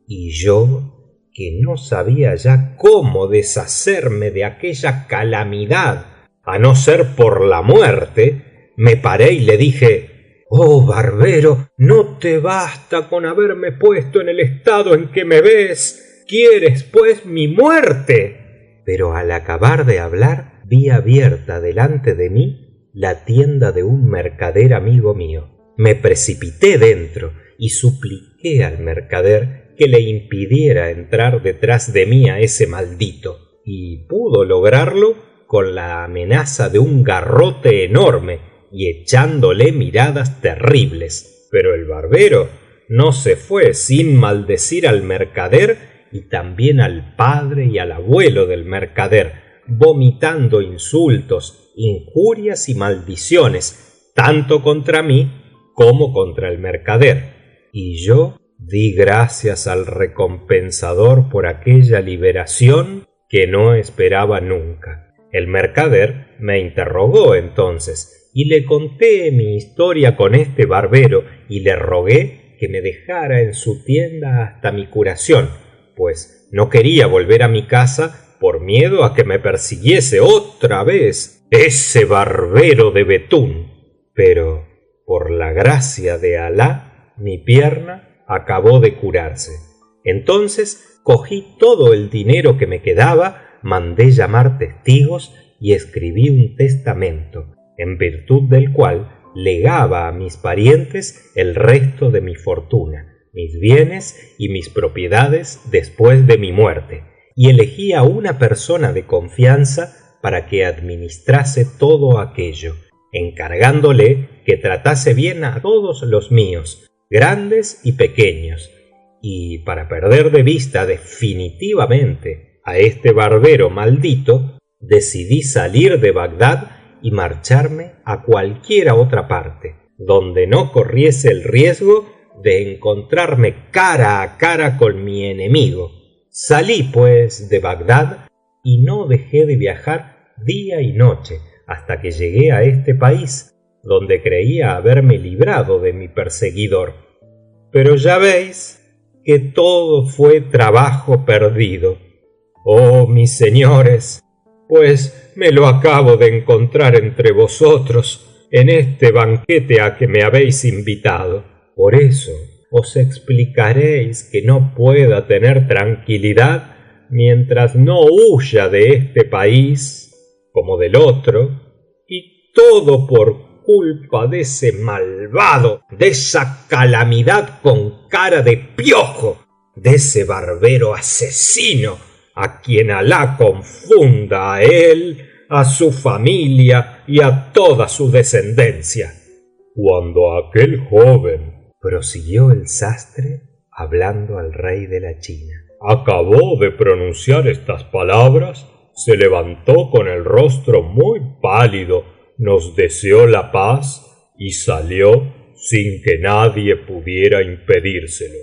Y yo, que no sabía ya cómo deshacerme de aquella calamidad, a no ser por la muerte, me paré y le dije: oh barbero, no te basta con haberme puesto en el estado en que me ves, ¿quieres pues mi muerte? Pero al acabar de hablar, vi abierta delante de mí la tienda de un mercader amigo mío. Me precipité dentro y supliqué al mercader que le impidiera entrar detrás de mí a ese maldito, y pudo lograrlo con la amenaza de un garrote enorme y echándole miradas terribles. Pero el barbero no se fue sin maldecir al mercader y también al padre y al abuelo del mercader, vomitando insultos, injurias y maldiciones, tanto contra mí como contra el mercader. Y yo di gracias al recompensador por aquella liberación que no esperaba nunca. El mercader me interrogó entonces y le conté mi historia con este barbero y le rogué que me dejara en su tienda hasta mi curación, pues no quería volver a mi casa por miedo a que me persiguiese otra vez ese barbero de Betún. Pero, por la gracia de Alah, mi pierna acabó de curarse. Entonces cogí todo el dinero que me quedaba, mandé llamar testigos y escribí un testamento, en virtud del cual legaba a mis parientes el resto de mi fortuna, mis bienes y mis propiedades después de mi muerte, y elegí a una persona de confianza para que administrase todo aquello, encargándole que tratase bien a todos los míos, grandes y pequeños, y para perder de vista definitivamente a este barbero maldito, decidí salir de Bagdad y marcharme a cualquiera otra parte, donde no corriese el riesgo de encontrarme cara a cara con mi enemigo. Salí pues de Bagdad y no dejé de viajar día y noche hasta que llegué a este país, donde creía haberme librado de mi perseguidor. Pero ya veis que todo fue trabajo perdido. Oh, mis señores, pues me lo acabo de encontrar entre vosotros en este banquete a que me habéis invitado. Por eso os explicaréis que no pueda tener tranquilidad mientras no huya de este país como del otro, y todo por culpa de ese malvado, de esa calamidad con cara de piojo, de ese barbero asesino, a quien Alah confunda a él, a su familia y a toda su descendencia. Cuando aquel joven, prosiguió el sastre, hablando al rey de la China, acabó de pronunciar estas palabras, se levantó con el rostro muy pálido, nos deseó la paz y salió sin que nadie pudiera impedírselo.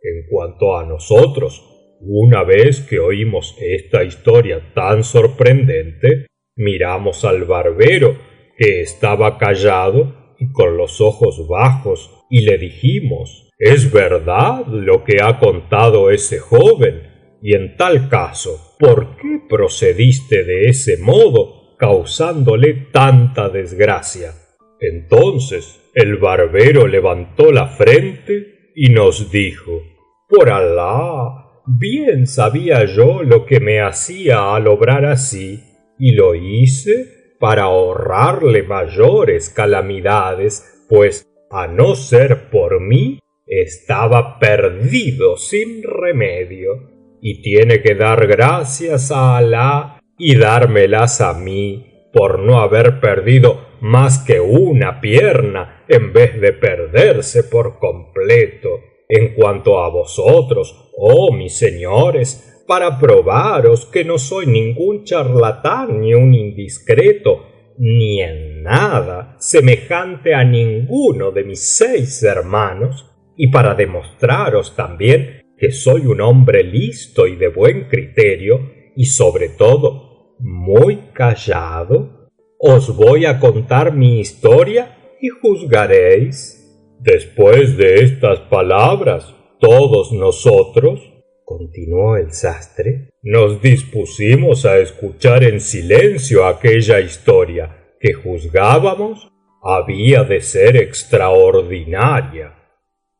En cuanto a nosotros, una vez que oímos esta historia tan sorprendente, miramos al barbero, que estaba callado y con los ojos bajos, y le dijimos: ¿es verdad lo que ha contado ese joven? Y en tal caso, ¿por qué procediste de ese modo, causándole tanta desgracia? Entonces el barbero levantó la frente y nos dijo: por Alah, bien sabía yo lo que me hacía al obrar así, y lo hice para ahorrarle mayores calamidades, pues a no ser por mí estaba perdido sin remedio, y tiene que dar gracias a Alah y dármelas a mí por no haber perdido más que una pierna en vez de perderse por completo. En cuanto a vosotros, oh mis señores, para probaros que no soy ningún charlatán ni un indiscreto, ni en nada semejante a ninguno de mis 6 hermanos, y para demostraros también que soy un hombre listo y de buen criterio, y sobre todo muy callado, os voy a contar mi historia y juzgaréis. Después de estas palabras, todos nosotros, continuó el sastre, nos dispusimos a escuchar en silencio aquella historia que juzgábamos había de ser extraordinaria.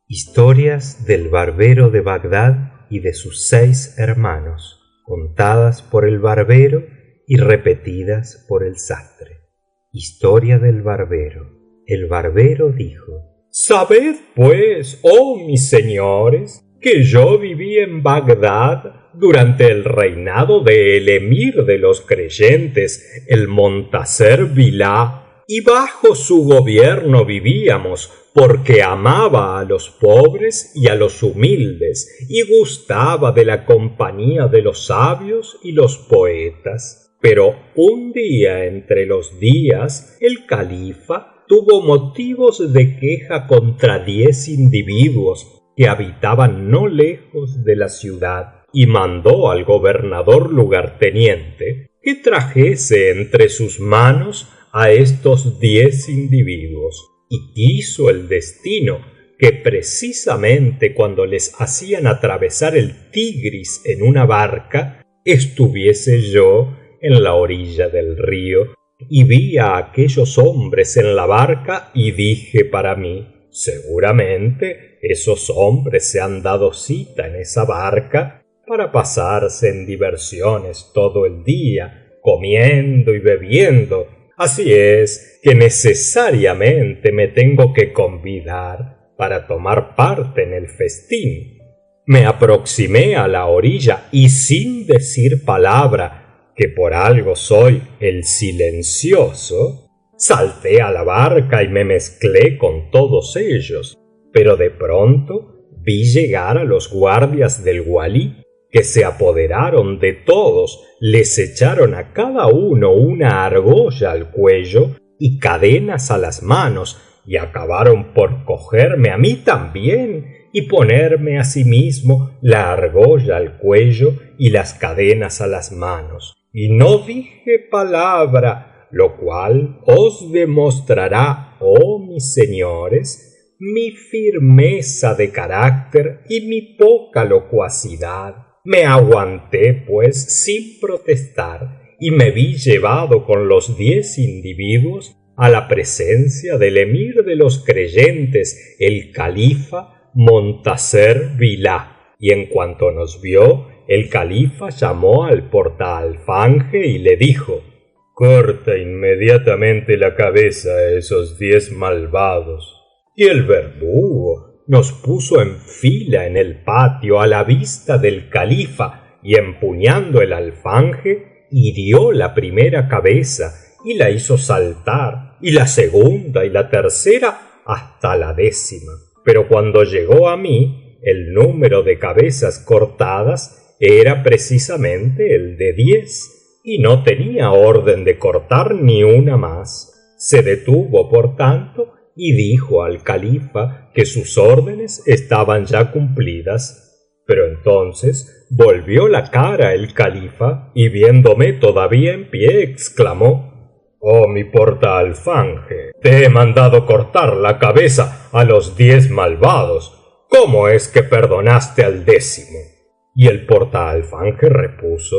Historias del barbero de Bagdad y de sus 6 hermanos, contadas por el barbero y repetidas por el sastre. Historia del barbero. El barbero dijo: Sabed, pues, oh mis señores, que yo viví en Bagdad durante el reinado del emir de los creyentes, el Montasser Billah, y bajo su gobierno vivíamos, porque amaba a los pobres y a los humildes, y gustaba de la compañía de los sabios y los poetas. Pero un día entre los días, el califa tuvo motivos de queja contra 10 individuos que habitaban no lejos de la ciudad, y mandó al gobernador lugarteniente que trajese entre sus manos a estos 10 individuos. Y quiso el destino que precisamente cuando les hacían atravesar el Tigris en una barca, estuviese yo en la orilla del río, y vi a aquellos hombres en la barca y dije para mí: seguramente esos hombres se han dado cita en esa barca para pasarse en diversiones todo el día, comiendo y bebiendo. Así es que necesariamente me tengo que convidar para tomar parte en el festín. Me aproximé a la orilla y, sin decir palabra, que por algo soy el silencioso, salté a la barca y me mezclé con todos ellos. Pero de pronto vi llegar a los guardias del walí, que se apoderaron de todos, les echaron a cada uno una argolla al cuello y cadenas a las manos, y acabaron por cogerme a mí también y ponerme asimismo la argolla al cuello y las cadenas a las manos. Y no dije palabra, lo cual os demostrará, oh mis señores, mi firmeza de carácter y mi poca locuacidad. Me aguanté, pues, sin protestar, y me vi llevado con los 10 individuos a la presencia del emir de los creyentes, el califa Montasser Billah, y en cuanto nos vio, el califa llamó al portaalfanje y le dijo: corta inmediatamente la cabeza a esos 10 malvados. Y el verdugo nos puso en fila en el patio a la vista del califa, y empuñando el alfanje hirió la primera cabeza y la hizo saltar, y la segunda y la tercera hasta la 10ª. Pero cuando llegó a mí, el número de cabezas cortadas era precisamente el de 10, y no tenía orden de cortar ni una más. Se detuvo, por tanto, y dijo al califa que sus órdenes estaban ya cumplidas. Pero entonces volvió la cara el califa y, viéndome todavía en pie, exclamó: oh mi portaalfanje, te he mandado cortar la cabeza a los 10 malvados. ¿Cómo es que perdonaste al 10º? Y el portaalfanje repuso: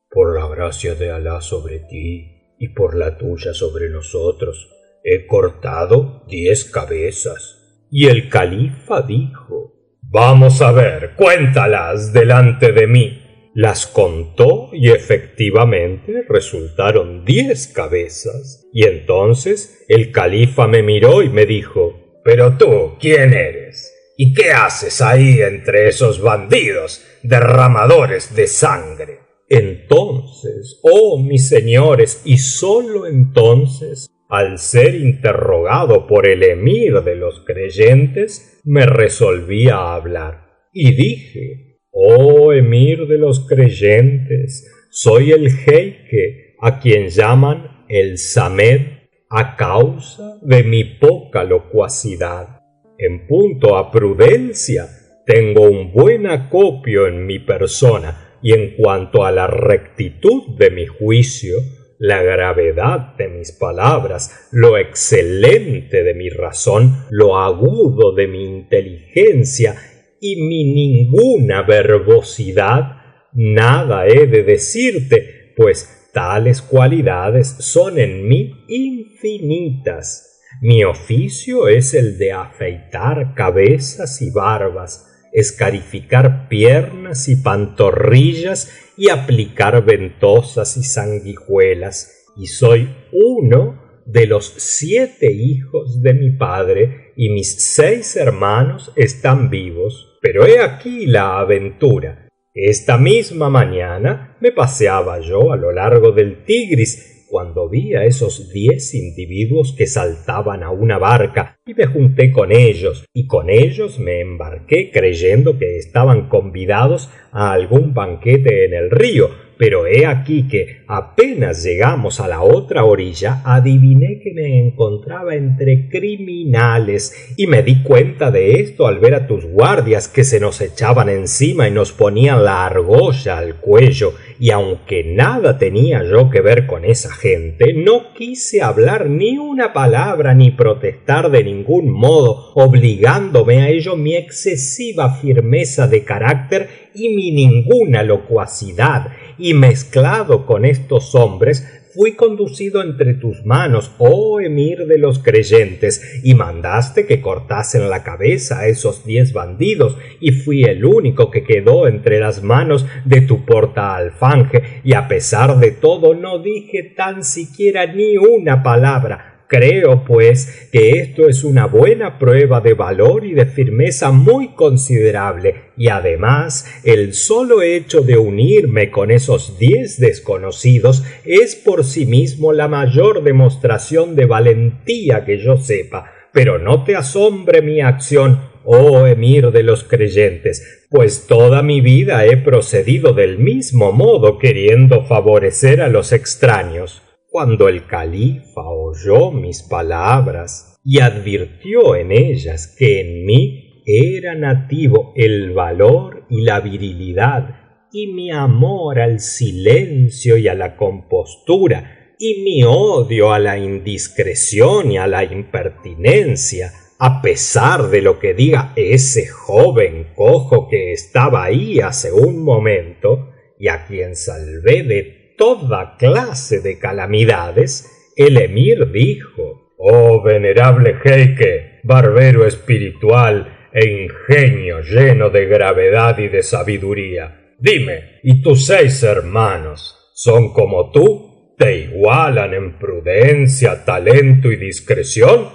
por la gracia de Alah sobre ti y por la tuya sobre nosotros, he cortado 10 cabezas. Y el califa dijo: vamos a ver, cuéntalas delante de mí. Las contó y efectivamente resultaron 10 cabezas. Y entonces el califa me miró y me dijo: pero tú, ¿quién eres? ¿Y qué haces ahí entre esos bandidos derramadores de sangre? Entonces, oh mis señores, y solo entonces, al ser interrogado por el emir de los creyentes, me resolví a hablar, y dije: Oh emir de los creyentes, soy el jeique a quien llaman el Samed a causa de mi poca locuacidad. En punto a prudencia, tengo un buen acopio en mi persona, y en cuanto a la rectitud de mi juicio, la gravedad de mis palabras, lo excelente de mi razón, lo agudo de mi inteligencia y mi ninguna verbosidad, nada he de decirte, pues tales cualidades son en mí infinitas. Mi oficio es el de afeitar cabezas y barbas, escarificar piernas y pantorrillas y aplicar ventosas y sanguijuelas, y soy uno de los 7 hijos de mi padre, y mis 6 hermanos están vivos. Pero he aquí la aventura. Esta misma mañana me paseaba yo a lo largo del Tigris, cuando vi a esos 10 individuos que saltaban a una barca, y me junté con ellos, y con ellos me embarqué creyendo que estaban convidados a algún banquete en el río. Pero he aquí que apenas llegamos a la otra orilla, adiviné que me encontraba entre criminales, y me di cuenta de esto al ver a tus guardias que se nos echaban encima y nos ponían la argolla al cuello, y aunque nada tenía yo que ver con esa gente, no quise hablar ni una palabra ni protestar de ningún modo, obligándome a ello mi excesiva firmeza de carácter y mi ninguna locuacidad, y mezclado con estos hombres fui conducido entre tus manos, oh emir de los creyentes, y mandaste que cortasen la cabeza a esos 10 bandidos, y fui el único que quedó entre las manos de tu portaalfanje, y a pesar de todo no dije tan siquiera ni una palabra. Creo, pues, que esto es una buena prueba de valor y de firmeza muy considerable, y además el solo hecho de unirme con esos 10 desconocidos es por sí mismo la mayor demostración de valentía que yo sepa. Pero no te asombre mi acción, oh emir de los creyentes, pues toda mi vida he procedido del mismo modo, queriendo favorecer a los extraños. Cuando el califa oyó mis palabras y advirtió en ellas que en mí era nativo el valor y la virilidad, y mi amor al silencio y a la compostura, y mi odio a la indiscreción y a la impertinencia, a pesar de lo que diga ese joven cojo que estaba ahí hace un momento, y a quien salvé de toda clase de calamidades, el emir dijo: oh venerable jeique, barbero espiritual e ingenio lleno de gravedad y de sabiduría, dime, ¿y tus 6 hermanos son como tú? ¿Te igualan en prudencia, talento y discreción?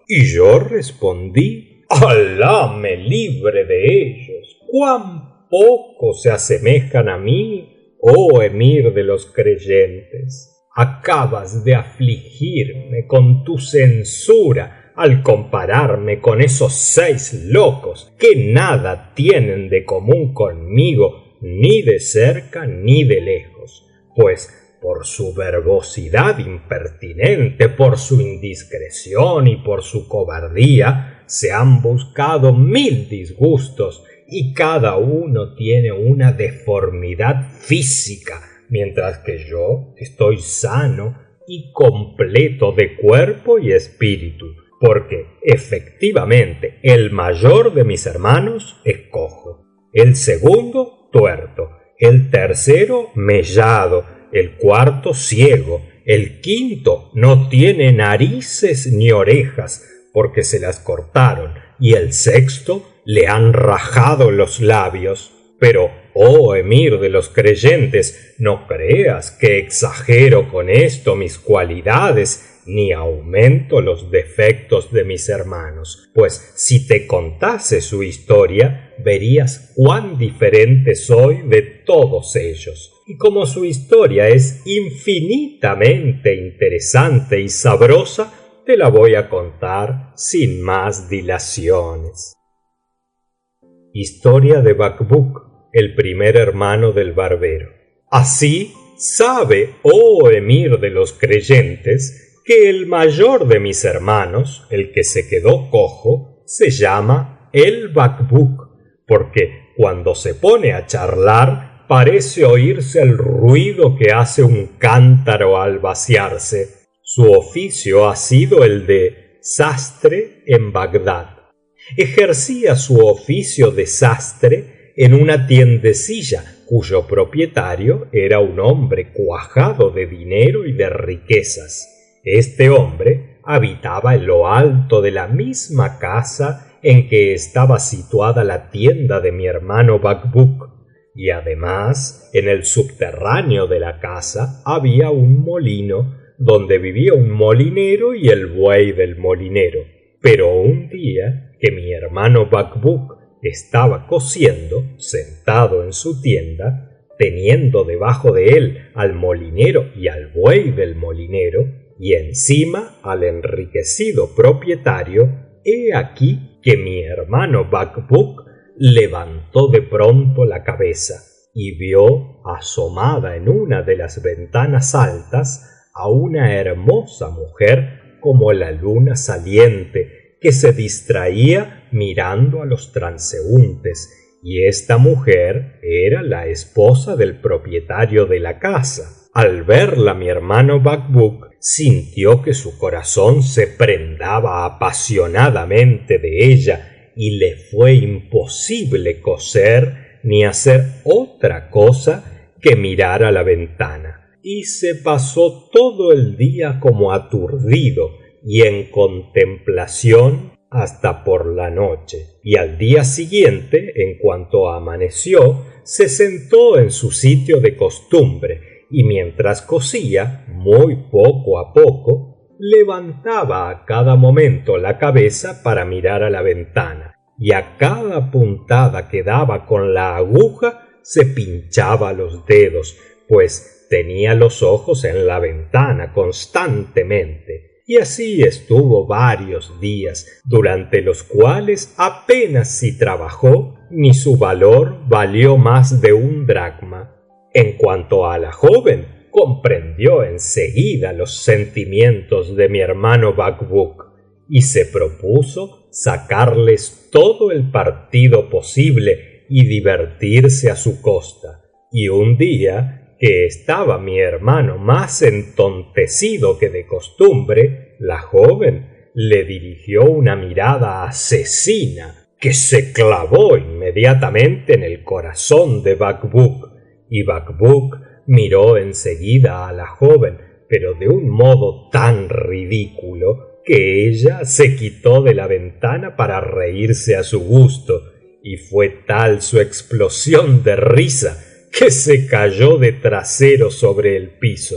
Y yo respondí: Alá me libre de ellos, cuán poco se asemejan a mí, oh emir de los creyentes. Acabas de afligirme con tu censura al compararme con esos 6 locos que nada tienen de común conmigo, ni de cerca ni de lejos, pues por su verbosidad impertinente, por su indiscreción y por su cobardía, se han buscado 1000 disgustos, y cada uno tiene una deformidad física, mientras que yo estoy sano y completo de cuerpo y espíritu, porque efectivamente el mayor de mis hermanos es cojo, el segundo tuerto, el tercero mellado, el cuarto ciego, el quinto no tiene narices ni orejas porque se las cortaron, y el sexto le han rajado los labios. Pero, oh emir de los creyentes, no creas que exagero con esto mis cualidades, ni aumento los defectos de mis hermanos, pues si te contase su historia, verías cuán diferente soy de todos ellos. Y como su historia es infinitamente interesante y sabrosa, te la voy a contar sin más dilaciones. Historia de Bacbuk, el primer hermano del barbero. Así sabe, oh emir de los creyentes, que el mayor de mis hermanos, el que se quedó cojo, se llama el Bacbuk, porque cuando se pone a charlar parece oírse el ruido que hace un cántaro al vaciarse. Su oficio ha sido el de sastre en Bagdad. Ejercía su oficio de sastre en una tiendecilla cuyo propietario era un hombre cuajado de dinero y de riquezas. Este hombre habitaba en lo alto de la misma casa en que estaba situada la tienda de mi hermano Bacbuk, y además en el subterráneo de la casa había un molino donde vivía un molinero y el buey del molinero. Pero un día que mi hermano Bacbuk estaba cosiendo, sentado en su tienda, teniendo debajo de él al molinero y al buey del molinero, y encima al enriquecido propietario, he aquí que mi hermano Bacbuk levantó de pronto la cabeza y vio asomada en una de las ventanas altas a una hermosa mujer como la luna saliente, que se distraía mirando a los transeúntes, y esta mujer era la esposa del propietario de la casa. Al verla mi hermano Bacbuk sintió que su corazón se prendaba apasionadamente de ella y le fue imposible coser ni hacer otra cosa que mirar a la ventana, y se pasó todo el día como aturdido y en contemplación hasta por la noche, y al día siguiente, en cuanto amaneció, se sentó en su sitio de costumbre, y mientras cosía, muy poco a poco, levantaba a cada momento la cabeza para mirar a la ventana, y a cada puntada que daba con la aguja se pinchaba los dedos, pues tenía los ojos en la ventana constantemente. Y así estuvo varios días, durante los cuales apenas si trabajó, ni su valor valió más de un dracma. En cuanto a la joven, comprendió enseguida los sentimientos de mi hermano Bacbuk y se propuso sacarles todo el partido posible y divertirse a su costa. Y un día, que estaba mi hermano más entontecido que de costumbre, la joven le dirigió una mirada asesina que se clavó inmediatamente en el corazón de Bacbuk, y Bacbuk miró enseguida a la joven, pero de un modo tan ridículo que ella se quitó de la ventana para reírse a su gusto, y fue tal su explosión de risa que se cayó de trasero sobre el piso.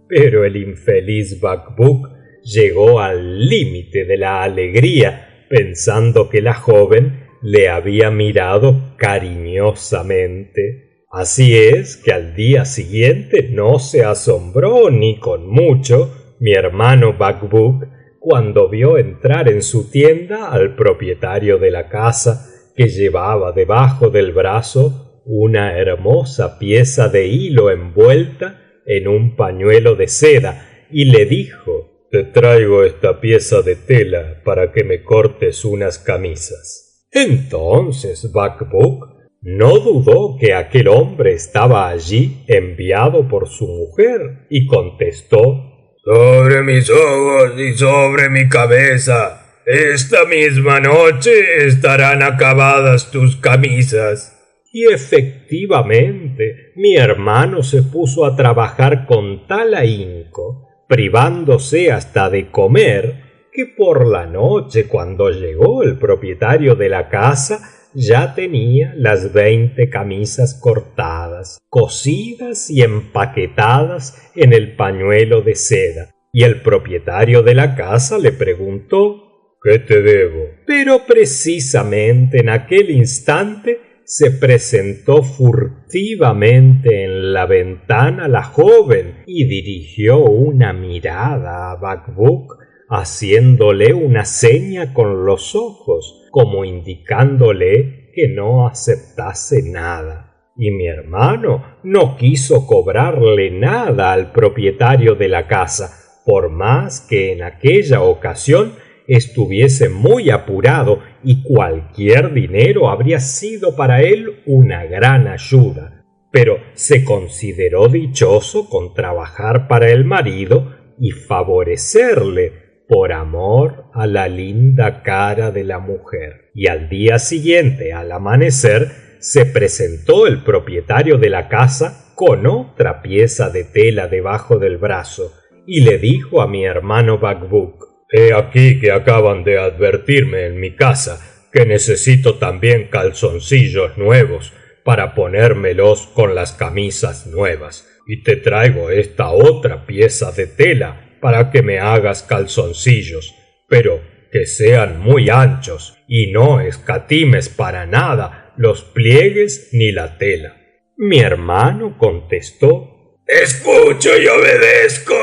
Pero el infeliz Bacbuk llegó al límite de la alegría, pensando que la joven le había mirado cariñosamente. Así es que al día siguiente no se asombró ni con mucho mi hermano Bacbuk cuando vio entrar en su tienda al propietario de la casa, que llevaba debajo del brazo una hermosa pieza de hilo envuelta en un pañuelo de seda, y le dijo: te traigo esta pieza de tela para que me cortes unas camisas. Entonces Bacbuk no dudó que aquel hombre estaba allí enviado por su mujer, y contestó: sobre mis ojos y sobre mi cabeza, esta misma noche estarán acabadas tus camisas. Y efectivamente mi hermano se puso a trabajar con tal ahínco, privándose hasta de comer, que por la noche, cuando llegó el propietario de la casa, ya tenía las 20 camisas cortadas, cosidas y empaquetadas en el pañuelo de seda, y el propietario de la casa le preguntó: ¿qué te debo? Pero precisamente en aquel instante se presentó furtivamente en la ventana la joven y dirigió una mirada a Bacbuk, haciéndole una seña con los ojos, como indicándole que no aceptase nada. y mi hermano no quiso cobrarle nada al propietario de la casa, por más que en aquella ocasión estuviese muy apurado y cualquier dinero habría sido para él una gran ayuda. Pero se consideró dichoso con trabajar para el marido y favorecerle por amor a la linda cara de la mujer. Y al día siguiente, al amanecer, se presentó el propietario de la casa con otra pieza de tela debajo del brazo y le dijo a mi hermano Bacbuk: he aquí que acaban de advertirme en mi casa que necesito también calzoncillos nuevos para ponérmelos con las camisas nuevas, y te traigo esta otra pieza de tela para que me hagas calzoncillos, pero que sean muy anchos y no escatimes para nada los pliegues ni la tela. Mi hermano contestó: escucho y obedezco.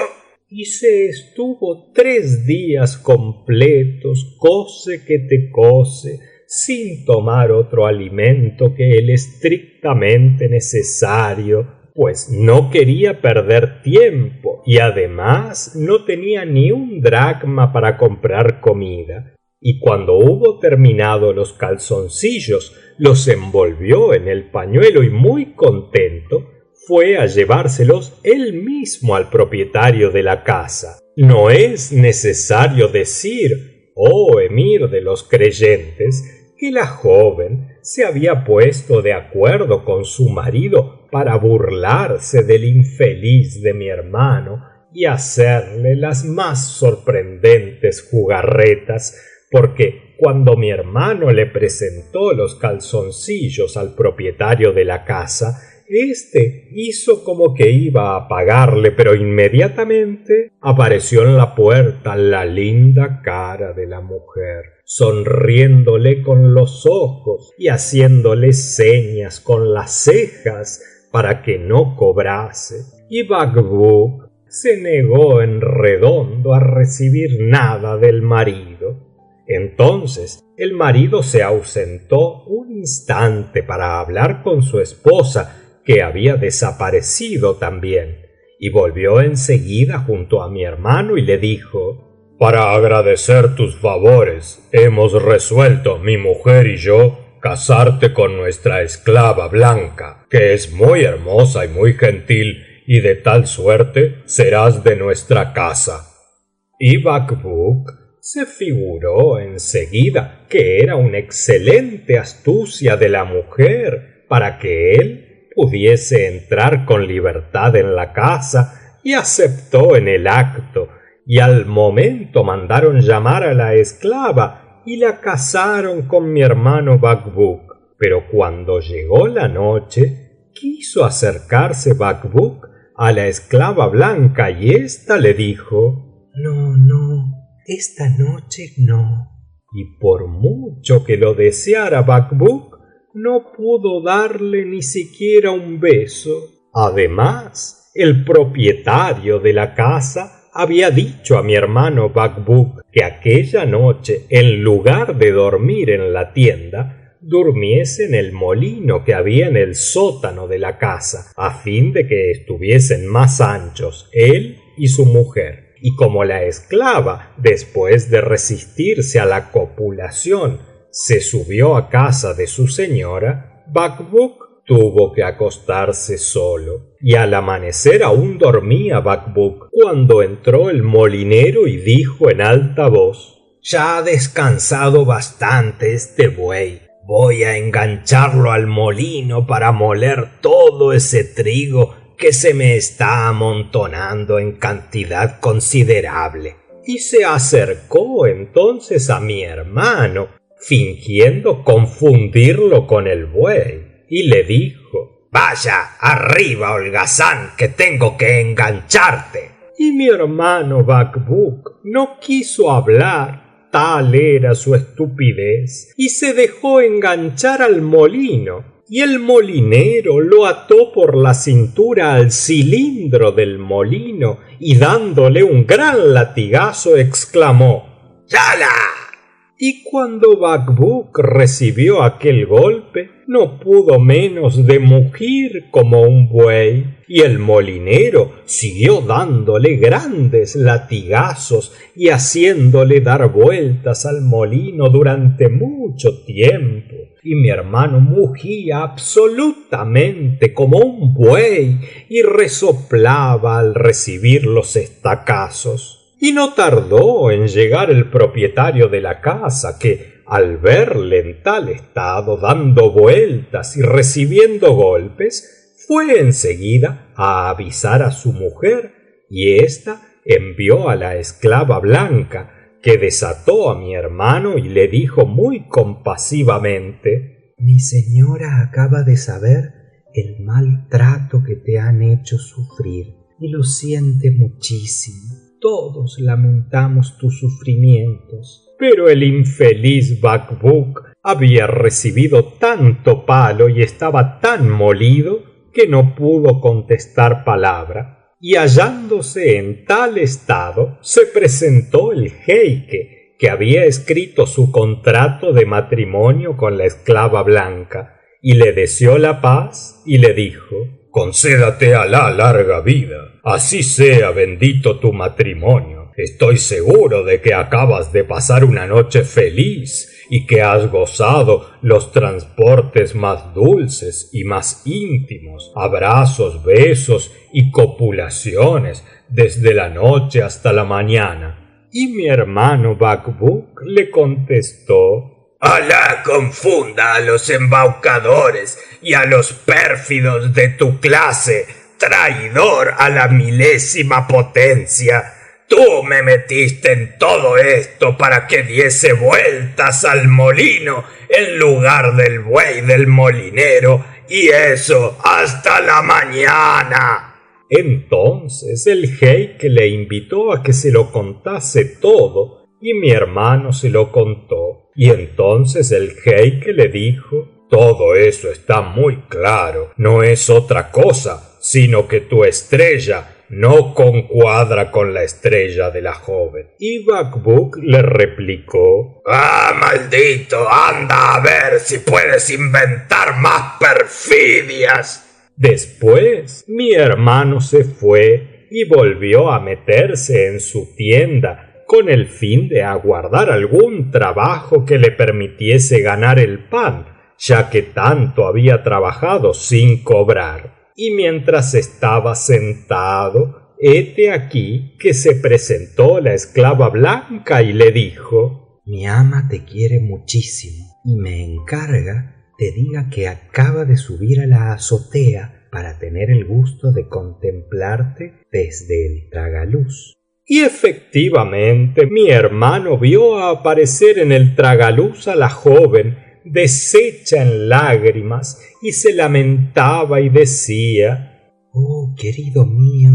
Y se estuvo 3 días completos, cose que te cose, sin tomar otro alimento que el estrictamente necesario, pues no quería perder tiempo y además no tenía ni un dracma para comprar comida. Y cuando hubo terminado los calzoncillos, los envolvió en el pañuelo y muy contento fue a llevárselos él mismo al propietario de la casa. No es necesario decir, oh emir de los creyentes, que la joven se había puesto de acuerdo con su marido para burlarse del infeliz de mi hermano y hacerle las más sorprendentes jugarretas, porque cuando mi hermano le presentó los calzoncillos al propietario de la casa, éste hizo como que iba a pagarle, pero inmediatamente apareció en la puerta la linda cara de la mujer, sonriéndole con los ojos y haciéndole señas con las cejas para que no cobrase. Y Bacbuk se negó en redondo a recibir nada del marido. Entonces el marido se ausentó un instante para hablar con su esposa, que había desaparecido también, y volvió enseguida junto a mi hermano y le dijo: para agradecer tus favores hemos resuelto mi mujer y yo casarte con nuestra esclava Blanca, que es muy hermosa y muy gentil, y de tal suerte serás de nuestra casa. Y Bacbuk se figuró enseguida que era una excelente astucia de la mujer para que él pudiese entrar con libertad en la casa, y aceptó en el acto, y al momento mandaron llamar a la esclava y la casaron con mi hermano Bacbuk. Pero cuando llegó la noche, quiso acercarse Bacbuk a la esclava Blanca y ésta le dijo: no, esta noche no. Y por mucho que lo deseara Bacbuk, no pudo darle ni siquiera un beso. Además, el propietario de la casa había dicho a mi hermano Bacbuk que aquella noche, en lugar de dormir en la tienda, durmiese en el molino que había en el sótano de la casa, a fin de que estuviesen más anchos él y su mujer. Y como la esclava, después de resistirse a la copulación, se subió a casa de su señora, Bacbuk tuvo que acostarse solo, y al amanecer aún dormía Bacbuk cuando entró el molinero y dijo en alta voz: ya ha descansado bastante este buey, voy a engancharlo al molino para moler todo ese trigo que se me está amontonando en cantidad considerable. Y se acercó entonces a mi hermano, fingiendo confundirlo con el buey, y le dijo: vaya, arriba, holgazán, que tengo que engancharte. Y mi hermano Bacbuk no quiso hablar, tal era su estupidez, y se dejó enganchar al molino, y el molinero lo ató por la cintura al cilindro del molino, y dándole un gran latigazo exclamó: ¡Yala! Y cuando Bacbuk recibió aquel golpe, no pudo menos de mugir como un buey, y el molinero siguió dándole grandes latigazos y haciéndole dar vueltas al molino durante mucho tiempo, y mi hermano mugía absolutamente como un buey y resoplaba al recibir los estacazos. Y no tardó en llegar el propietario de la casa, que al verle en tal estado, dando vueltas y recibiendo golpes, fue enseguida a avisar a su mujer, y ésta envió a la esclava blanca, que desató a mi hermano y le dijo muy compasivamente: mi señora acaba de saber el mal trato que te han hecho sufrir y lo siente muchísimo. Todos lamentamos tus sufrimientos. Pero el infeliz Bacbuk había recibido tanto palo y estaba tan molido que no pudo contestar palabra, y hallándose en tal estado se presentó el jeique que había escrito su contrato de matrimonio con la esclava blanca, y le deseó la paz y le dijo: concédate Alá larga vida, así sea bendito tu matrimonio. Estoy seguro de que acabas de pasar una noche feliz y que has gozado los transportes más dulces y más íntimos, abrazos, besos y copulaciones desde la noche hasta la mañana. Y mi hermano Bacbuk le contestó: Alá confunda a los embaucadores y a los pérfidos de tu clase, traidor a la milésima potencia. Tú me metiste en todo esto para que diese vueltas al molino en lugar del buey del molinero, y eso hasta la mañana. Entonces el jeique le invitó a que se lo contase todo, y mi hermano se lo contó. Y entonces el jeique le dijo: todo eso está muy claro, no es otra cosa sino que tu estrella no concuadra con la estrella de la joven. Y Bacbuk le replicó: ¡ah, maldito! Anda a ver si puedes inventar más perfidias. Después mi hermano se fue y volvió a meterse en su tienda con el fin de aguardar algún trabajo que le permitiese ganar el pan, ya que tanto había trabajado sin cobrar. Y mientras estaba sentado, hete aquí que se presentó la esclava blanca y le dijo: mi ama te quiere muchísimo y me encarga te diga que acaba de subir a la azotea para tener el gusto de contemplarte desde el tragaluz. Y efectivamente mi hermano vio aparecer en el tragaluz a la joven deshecha en lágrimas, y se lamentaba y decía: oh querido mío,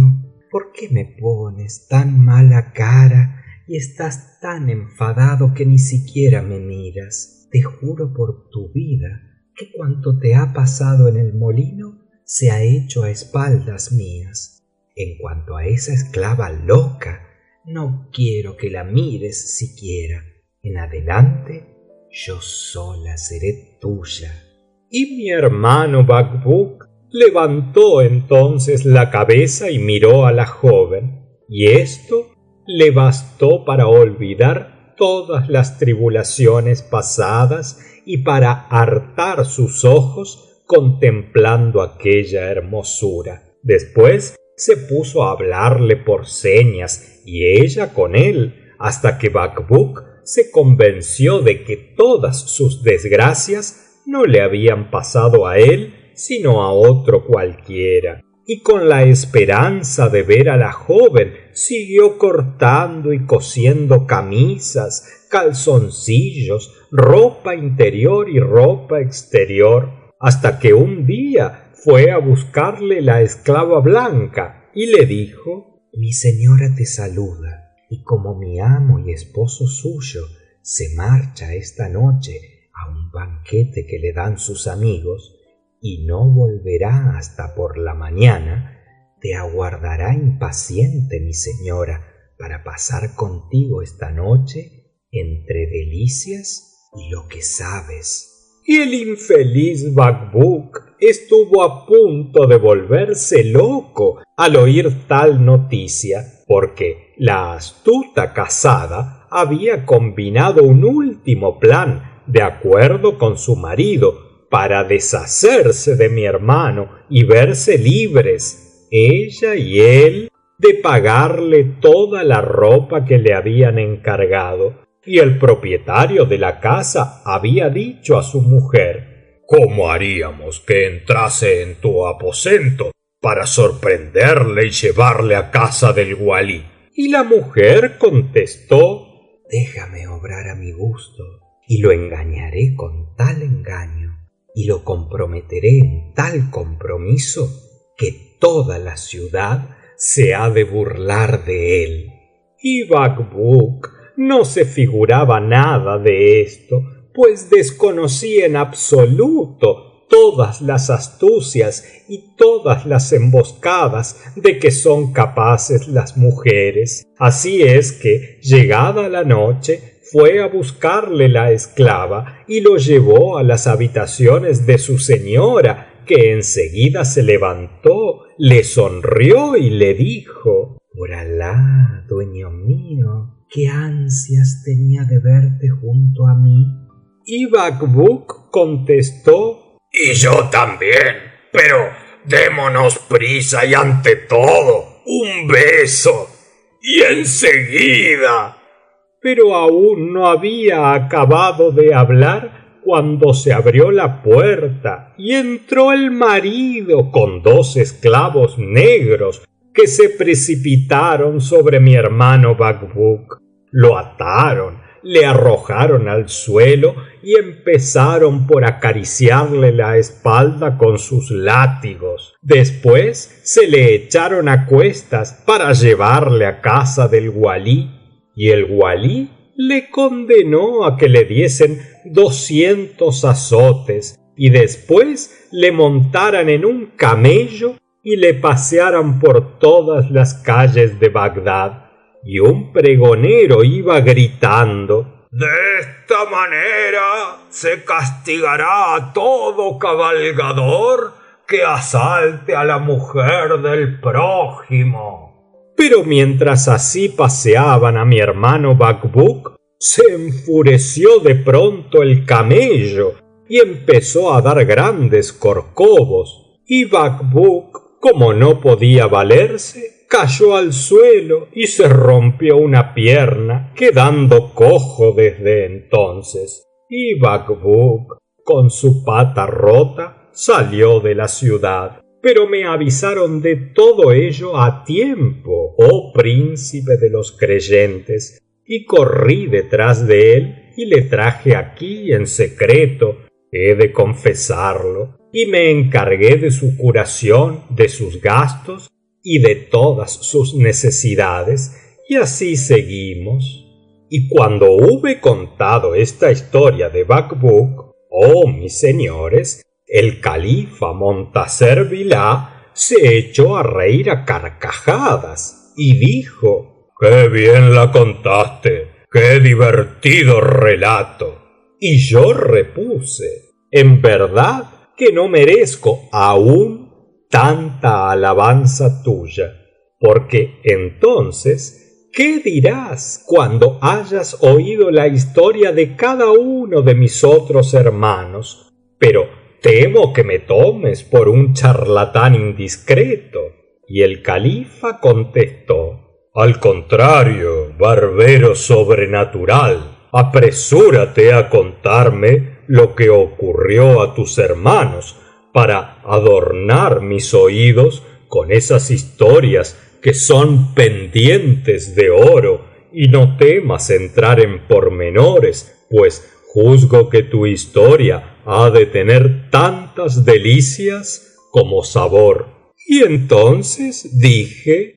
¿por qué me pones tan mala cara y estás tan enfadado que ni siquiera me miras? Te juro por tu vida que cuanto te ha pasado en el molino se ha hecho a espaldas mías. En cuanto a esa esclava loca, no quiero que la mires siquiera. En adelante yo sola seré tuya. Y mi hermano Bacbuk levantó entonces la cabeza y miró a la joven, y esto le bastó para olvidar todas las tribulaciones pasadas y para hartar sus ojos contemplando aquella hermosura. Después se puso a hablarle por señas y ella con él, hasta que Bacbuk se convenció de que todas sus desgracias no le habían pasado a él sino a otro cualquiera, y con la esperanza de ver a la joven siguió cortando y cosiendo camisas, calzoncillos, ropa interior y ropa exterior, hasta que un día fue a buscarle la esclava blanca y le dijo: mi señora te saluda, y como mi amo y esposo suyo se marcha esta noche a un banquete que le dan sus amigos y no volverá hasta por la mañana, te aguardará impaciente mi señora para pasar contigo esta noche entre delicias y lo que sabes. y el infeliz Bacbuk estuvo a punto de volverse loco al oír tal noticia, porque la astuta casada había combinado un último plan de acuerdo con su marido para deshacerse de mi hermano y verse libres, ella y él, de pagarle toda la ropa que le habían encargado. Y el propietario de la casa había dicho a su mujer: ¿cómo haríamos que entrase en tu aposento para sorprenderle y llevarle a casa del walí? Y la mujer contestó: déjame obrar a mi gusto, y lo engañaré con tal engaño, y lo comprometeré en tal compromiso, que toda la ciudad se ha de burlar de él. Y Bacbuk no se figuraba nada de esto, pues desconocía en absoluto todas las astucias y todas las emboscadas de que son capaces las mujeres. Así es que, llegada la noche, fue a buscarle la esclava y lo llevó a las habitaciones de su señora, que enseguida se levantó, le sonrió y le dijo: por Alah, dueño mío, qué ansias tenía de verte junto a mí. Y Bacbuk contestó: y yo también, pero démonos prisa y ante todo un beso, y enseguida. Pero aún no había acabado de hablar cuando se abrió la puerta y entró el marido con 2 esclavos negros, que se precipitaron sobre mi hermano Bacbuk, lo ataron, le arrojaron al suelo y empezaron por acariciarle la espalda con sus látigos. Después se le echaron a cuestas para llevarle a casa del walí, y el walí le condenó a que le diesen 200 azotes y después le montaran en un camello y le pasearan por todas las calles de Bagdad. Y un pregonero iba gritando: de esta manera se castigará a todo cabalgador que asalte a la mujer del prójimo. Pero mientras así paseaban a mi hermano Bacbuk, se enfureció de pronto el camello y empezó a dar grandes corcovos, y Bacbuk, como no podía valerse, cayó al suelo y se rompió una pierna, quedando cojo desde entonces. Y Bacbuk, con su pata rota, salió de la ciudad. Pero me avisaron de todo ello a tiempo, oh príncipe de los creyentes, y corrí detrás de él y le traje aquí en secreto, he de confesarlo, y me encargué de su curación, de sus gastos y de todas sus necesidades, y así seguimos. Y cuando hube contado esta historia de Bacbuk, oh mis señores, el califa Montasser Billah se echó a reír a carcajadas y dijo: ¡qué bien la contaste! ¡Qué divertido relato! Y yo repuse: en verdad que no merezco aún tanta alabanza tuya, porque entonces, ¿qué dirás cuando hayas oído la historia de cada uno de mis otros hermanos? Pero temo que me tomes por un charlatán indiscreto. Y el califa contestó: al contrario, barbero sobrenatural, apresúrate a contarme lo que ocurrió a tus hermanos, para adornar mis oídos con esas historias que son pendientes de oro, y no temas entrar en pormenores, pues juzgo que tu historia ha de tener tantas delicias como sabor. Y entonces dije: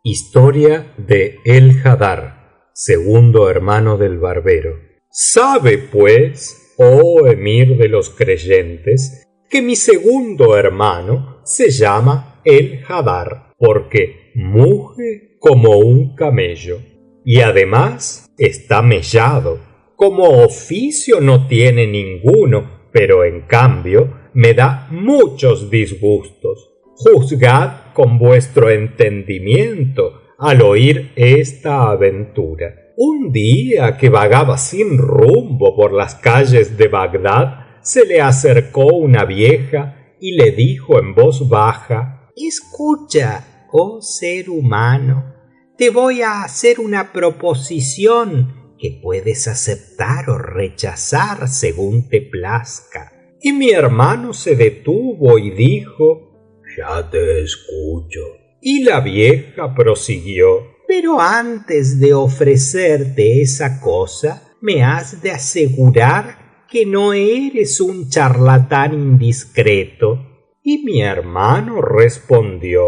historia de El Hadar, segundo hermano del barbero. Sabe pues, oh emir de los creyentes, que mi segundo hermano se llama El Hadar, porque muge como un camello, y además está mellado. Como oficio no tiene ninguno, pero en cambio me da muchos disgustos. Juzgad con vuestro entendimiento al oír esta aventura. Un día que vagaba sin rumbo por las calles de Bagdad, se le acercó una vieja y le dijo en voz baja: escucha, oh ser humano, te voy a hacer una proposición que puedes aceptar o rechazar según te plazca. Y mi hermano se detuvo y dijo: ya te escucho. Y la vieja prosiguió: pero antes de ofrecerte esa cosa, me has de asegurar que no eres un charlatán indiscreto. Y mi hermano respondió: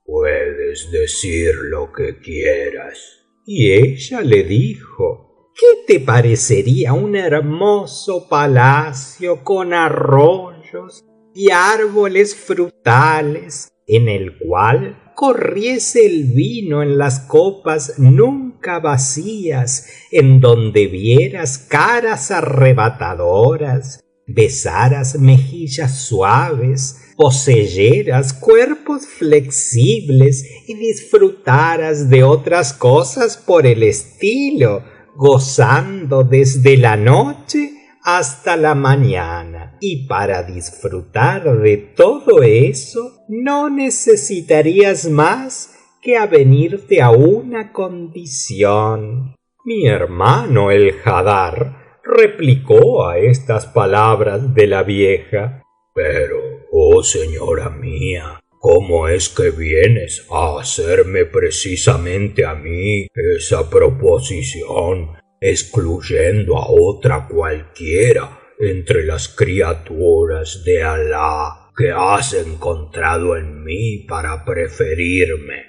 puedes decir lo que quieras. Y ella le dijo: ¿qué te parecería un hermoso palacio con arroyos y árboles frutales, en el cual corriese el vino en las copas nunca vacías, en donde vieras caras arrebatadoras, besaras mejillas suaves, poseyeras cuerpos flexibles y disfrutaras de otras cosas por el estilo, gozando desde la noche hasta la mañana? Y para disfrutar de todo eso no necesitarías más que avenirte a una condición. Mi hermano el Hadar replicó a estas palabras de la vieja: pero, oh señora mía, ¿cómo es que vienes a hacerme precisamente a mí esa proposición, excluyendo a otra cualquiera entre las criaturas de Alah que has encontrado en mí para preferirme?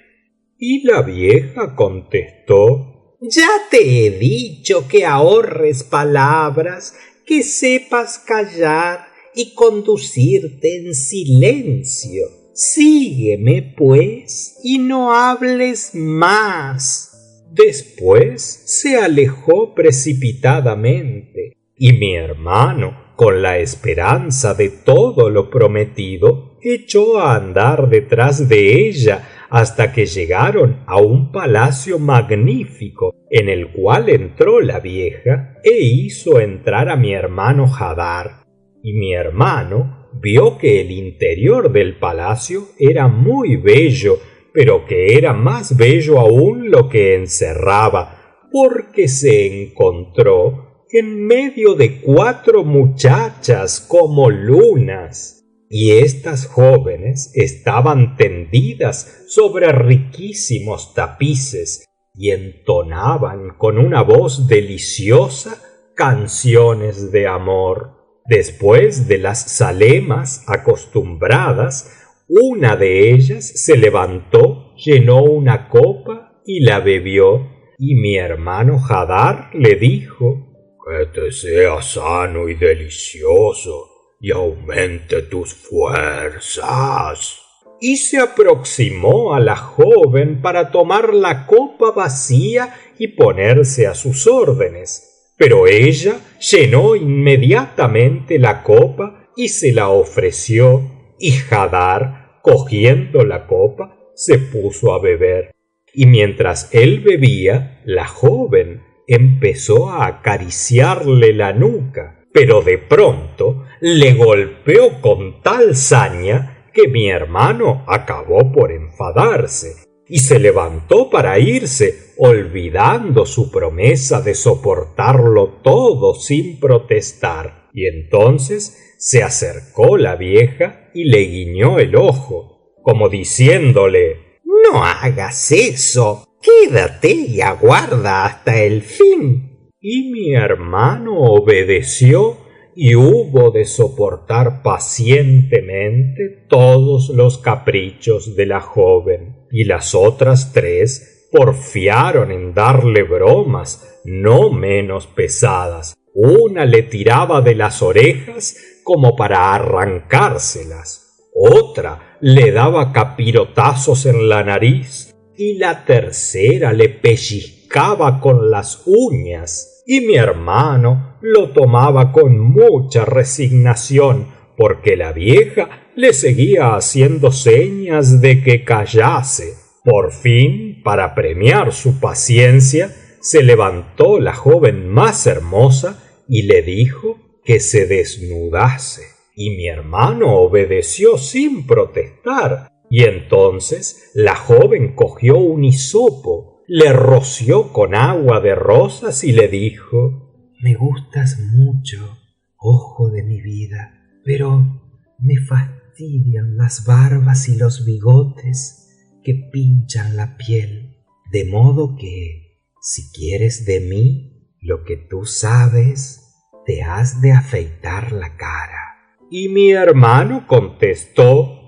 Y la vieja contestó: ya te he dicho que ahorres palabras, que sepas callar y conducirte en silencio. Sígueme, pues, y no hables más. Después se alejó precipitadamente, y mi hermano, con la esperanza de todo lo prometido, echó a andar detrás de ella hasta que llegaron a un palacio magnífico, en el cual entró la vieja e hizo entrar a mi hermano Hadar. Y mi hermano vio que el interior del palacio era muy bello, pero que era más bello aún lo que encerraba, porque se encontró en medio de 4 muchachas como lunas, y estas jóvenes estaban tendidas sobre riquísimos tapices y entonaban con una voz deliciosa canciones de amor. Después de las zalemas acostumbradas, una de ellas se levantó, llenó una copa y la bebió, y mi hermano Hadar le dijo: que te sea sano y delicioso y aumente tus fuerzas. Y se aproximó a la joven para tomar la copa vacía y ponerse a sus órdenes, pero ella llenó inmediatamente la copa y se la ofreció, y Hadar, cogiendo la copa, se puso a beber. Y mientras él bebía, la joven empezó a acariciarle la nuca, pero de pronto le golpeó con tal saña que mi hermano acabó por enfadarse y se levantó para irse, olvidando su promesa de soportarlo todo sin protestar. Y entonces se acercó la vieja y le guiñó el ojo, como diciéndole: no hagas eso, quédate y aguarda hasta el fin. Y mi hermano obedeció y hubo de soportar pacientemente todos los caprichos de la joven, y las otras 3 porfiaron en darle bromas no menos pesadas. Una le tiraba de las orejas como para arrancárselas, otra le daba capirotazos en la nariz, y la tercera le pellizcaba con las uñas, y mi hermano lo tomaba con mucha resignación, porque la vieja le seguía haciendo señas de que callase. Por fin, para premiar su paciencia, se levantó la joven más hermosa y le dijo que se desnudase, y mi hermano obedeció sin protestar. Y entonces la joven cogió un hisopo, le roció con agua de rosas y le dijo: me gustas mucho, ojo de mi vida, pero me fastidian las barbas y los bigotes que pinchan la piel, de modo que, si quieres de mí lo que tú sabes, te has de afeitar la cara. Y mi hermano contestó: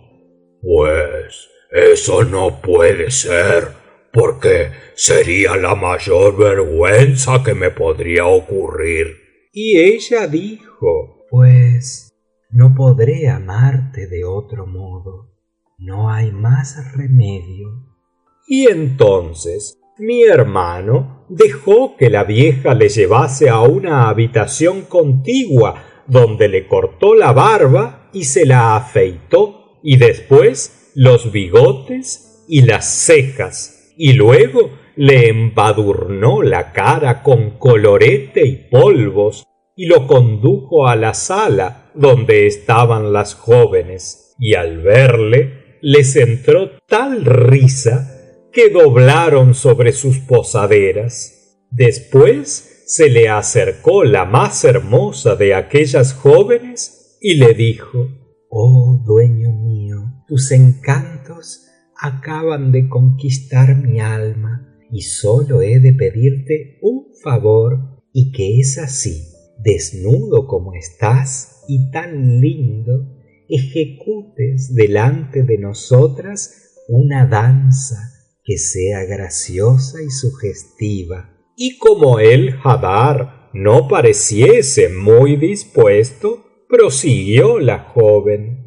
pues eso no puede ser, porque sería la mayor vergüenza que me podría ocurrir. Y ella dijo: pues no podré amarte de otro modo, no hay más remedio. Y entonces mi hermano dejó que la vieja le llevase a una habitación contigua, donde le cortó la barba y se la afeitó, y después los bigotes y las cejas, y luego le embadurnó la cara con colorete y polvos, y lo condujo a la sala donde estaban las jóvenes, y al verle les entró tal risa que doblaron sobre sus posaderas. Después se le acercó la más hermosa de aquellas jóvenes y le dijo: oh dueño mío, tus encantos acaban de conquistar mi alma, y solo he de pedirte un favor, y que es así: desnudo como estás y tan lindo, ejecutes delante de nosotras una danza que sea graciosa y sugestiva. Y como el Hadar no pareciese muy dispuesto, prosiguió la joven: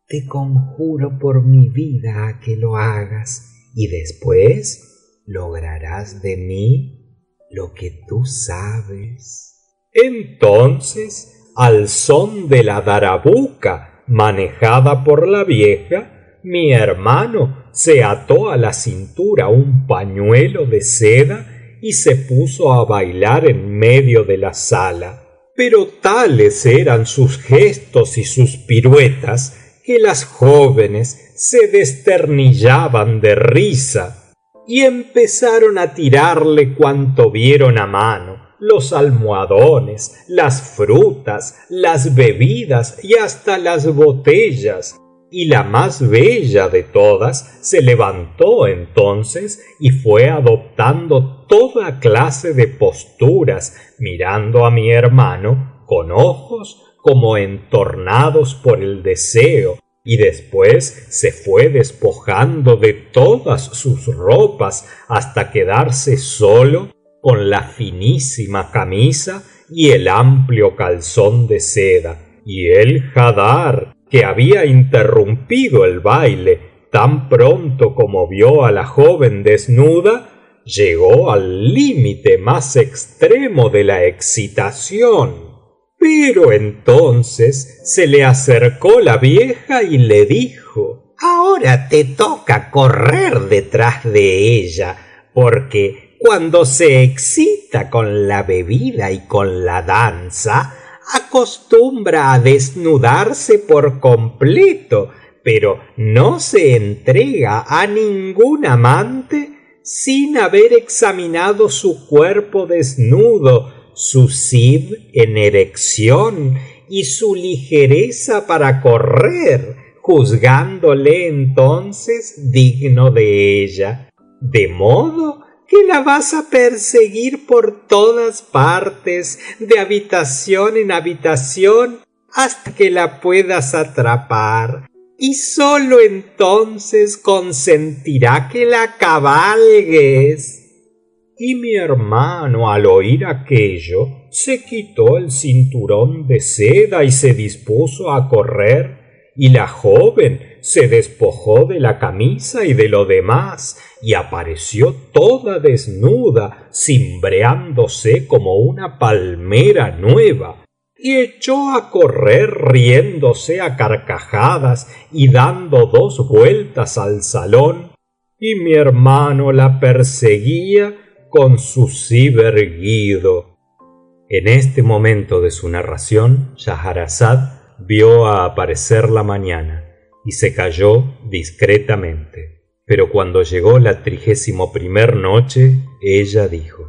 te conjuro por mi vida a que lo hagas, y después lograrás de mí lo que tú sabes. Entonces, al son de la darabuca manejada por la vieja, mi hermano se ató a la cintura un pañuelo de seda y se puso a bailar en medio de la sala. Pero tales eran sus gestos y sus piruetas que las jóvenes se desternillaban de risa y empezaron a tirarle cuanto vieron a mano: los almohadones, las frutas, las bebidas y hasta las botellas. Y la más bella de todas se levantó entonces y fue adoptando toda clase de posturas, mirando a mi hermano con ojos como entornados por el deseo, y después se fue despojando de todas sus ropas hasta quedarse solo con la finísima camisa y el amplio calzón de seda. Y el Hadar, que había interrumpido el baile tan pronto como vio a la joven desnuda, llegó al límite más extremo de la excitación. Pero entonces se le acercó la vieja y le dijo: ahora te toca correr detrás de ella, porque cuando se excita con la bebida y con la danza, acostumbra a desnudarse por completo, pero no se entrega a ningún amante sin haber examinado su cuerpo desnudo, su zib en erección y su ligereza para correr, juzgándole entonces digno de ella, de modo que la vas a perseguir por todas partes, de habitación en habitación, hasta que la puedas atrapar, y sólo entonces consentirá que la cabalgues. Y mi hermano, al oír aquello, se quitó el cinturón de seda y se dispuso a correr, y la joven se despojó de la camisa y de lo demás y apareció toda desnuda, cimbreándose como una palmera nueva, y echó a correr riéndose a carcajadas y dando 2 vueltas al salón, y mi hermano la perseguía con su zib erguido. En este momento de su narración, Schahrazad vio aparecer la mañana y se calló discretamente. Pero cuando llegó la 31ª noche, ella dijo: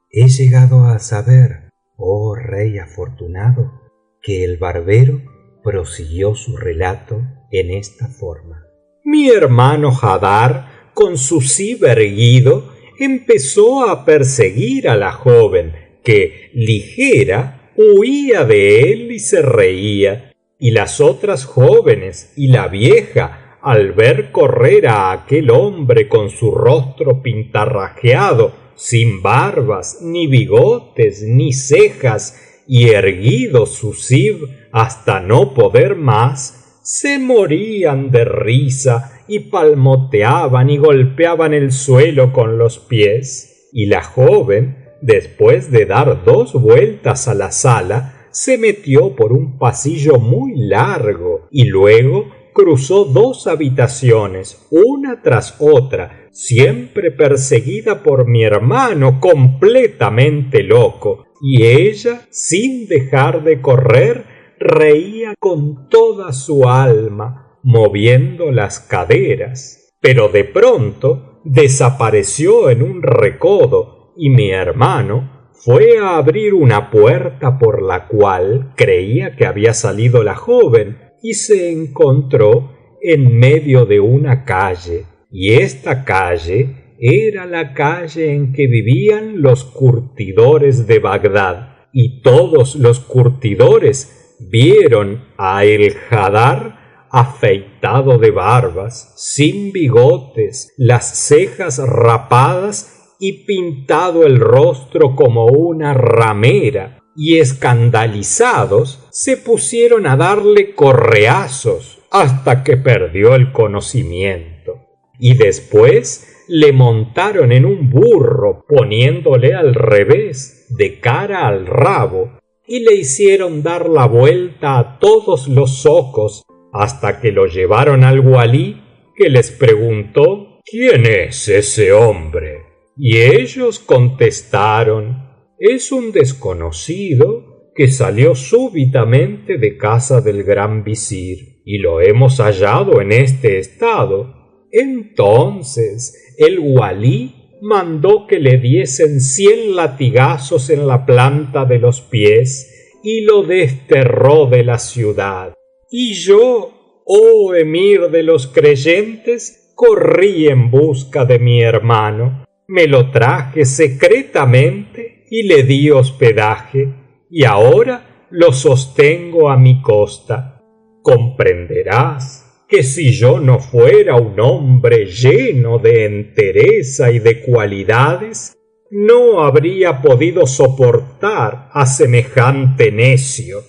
He llegado a saber, oh rey afortunado, que el barbero prosiguió su relato en esta forma: Mi hermano Hadar, con su zib erguido, empezó a perseguir a la joven, que, ligera, huía de él y se reía, y las otras jóvenes y la vieja, al ver correr a aquel hombre con su rostro pintarrajeado, sin barbas, ni bigotes, ni cejas, y erguido su zib hasta no poder más, se morían de risa y palmoteaban y golpeaban el suelo con los pies. Y la joven, después de dar 2 vueltas a la sala, se metió por un pasillo muy largo y luego cruzó 2 habitaciones, una tras otra, siempre perseguida por mi hermano, completamente loco, y ella, sin dejar de correr, reía con toda su alma, moviendo las caderas. Pero de pronto desapareció en un recodo, y mi hermano fué a abrir una puerta por la cual creía que había salido la joven, y se encontró en medio de una calle, y esta calle era la calle en que vivían los curtidores de Bagdad, y todos los curtidores vieron a el Hadar afeitado de barbas, sin bigotes, las cejas rapadas y pintado el rostro como una ramera, y escandalizados se pusieron a darle correazos hasta que perdió el conocimiento, y después le montaron en un burro poniéndole al revés, de cara al rabo, y le hicieron dar la vuelta a todos los zocos hasta que lo llevaron al walí, que les preguntó: ¿Quién es ese hombre? Y ellos contestaron: es un desconocido que salió súbitamente de casa del gran visir, y lo hemos hallado en este estado. Entonces el walí mandó que le diesen 100 latigazos en la planta de los pies y lo desterró de la ciudad. Y yo, oh emir de los creyentes, corrí en busca de mi hermano, me lo traje secretamente y le di hospedaje, y ahora lo sostengo a mi costa. Comprenderás que si yo no fuera un hombre lleno de entereza y de cualidades, no habría podido soportar a semejante necio.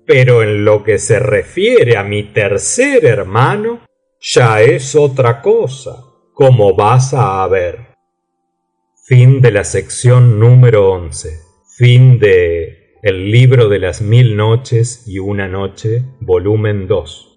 Pero en lo que se refiere a mi tercer hermano, ya es otra cosa, como vas a ver. Fin de la sección número 11. Fin de El libro de las 1000 noches y una noche, volumen 2.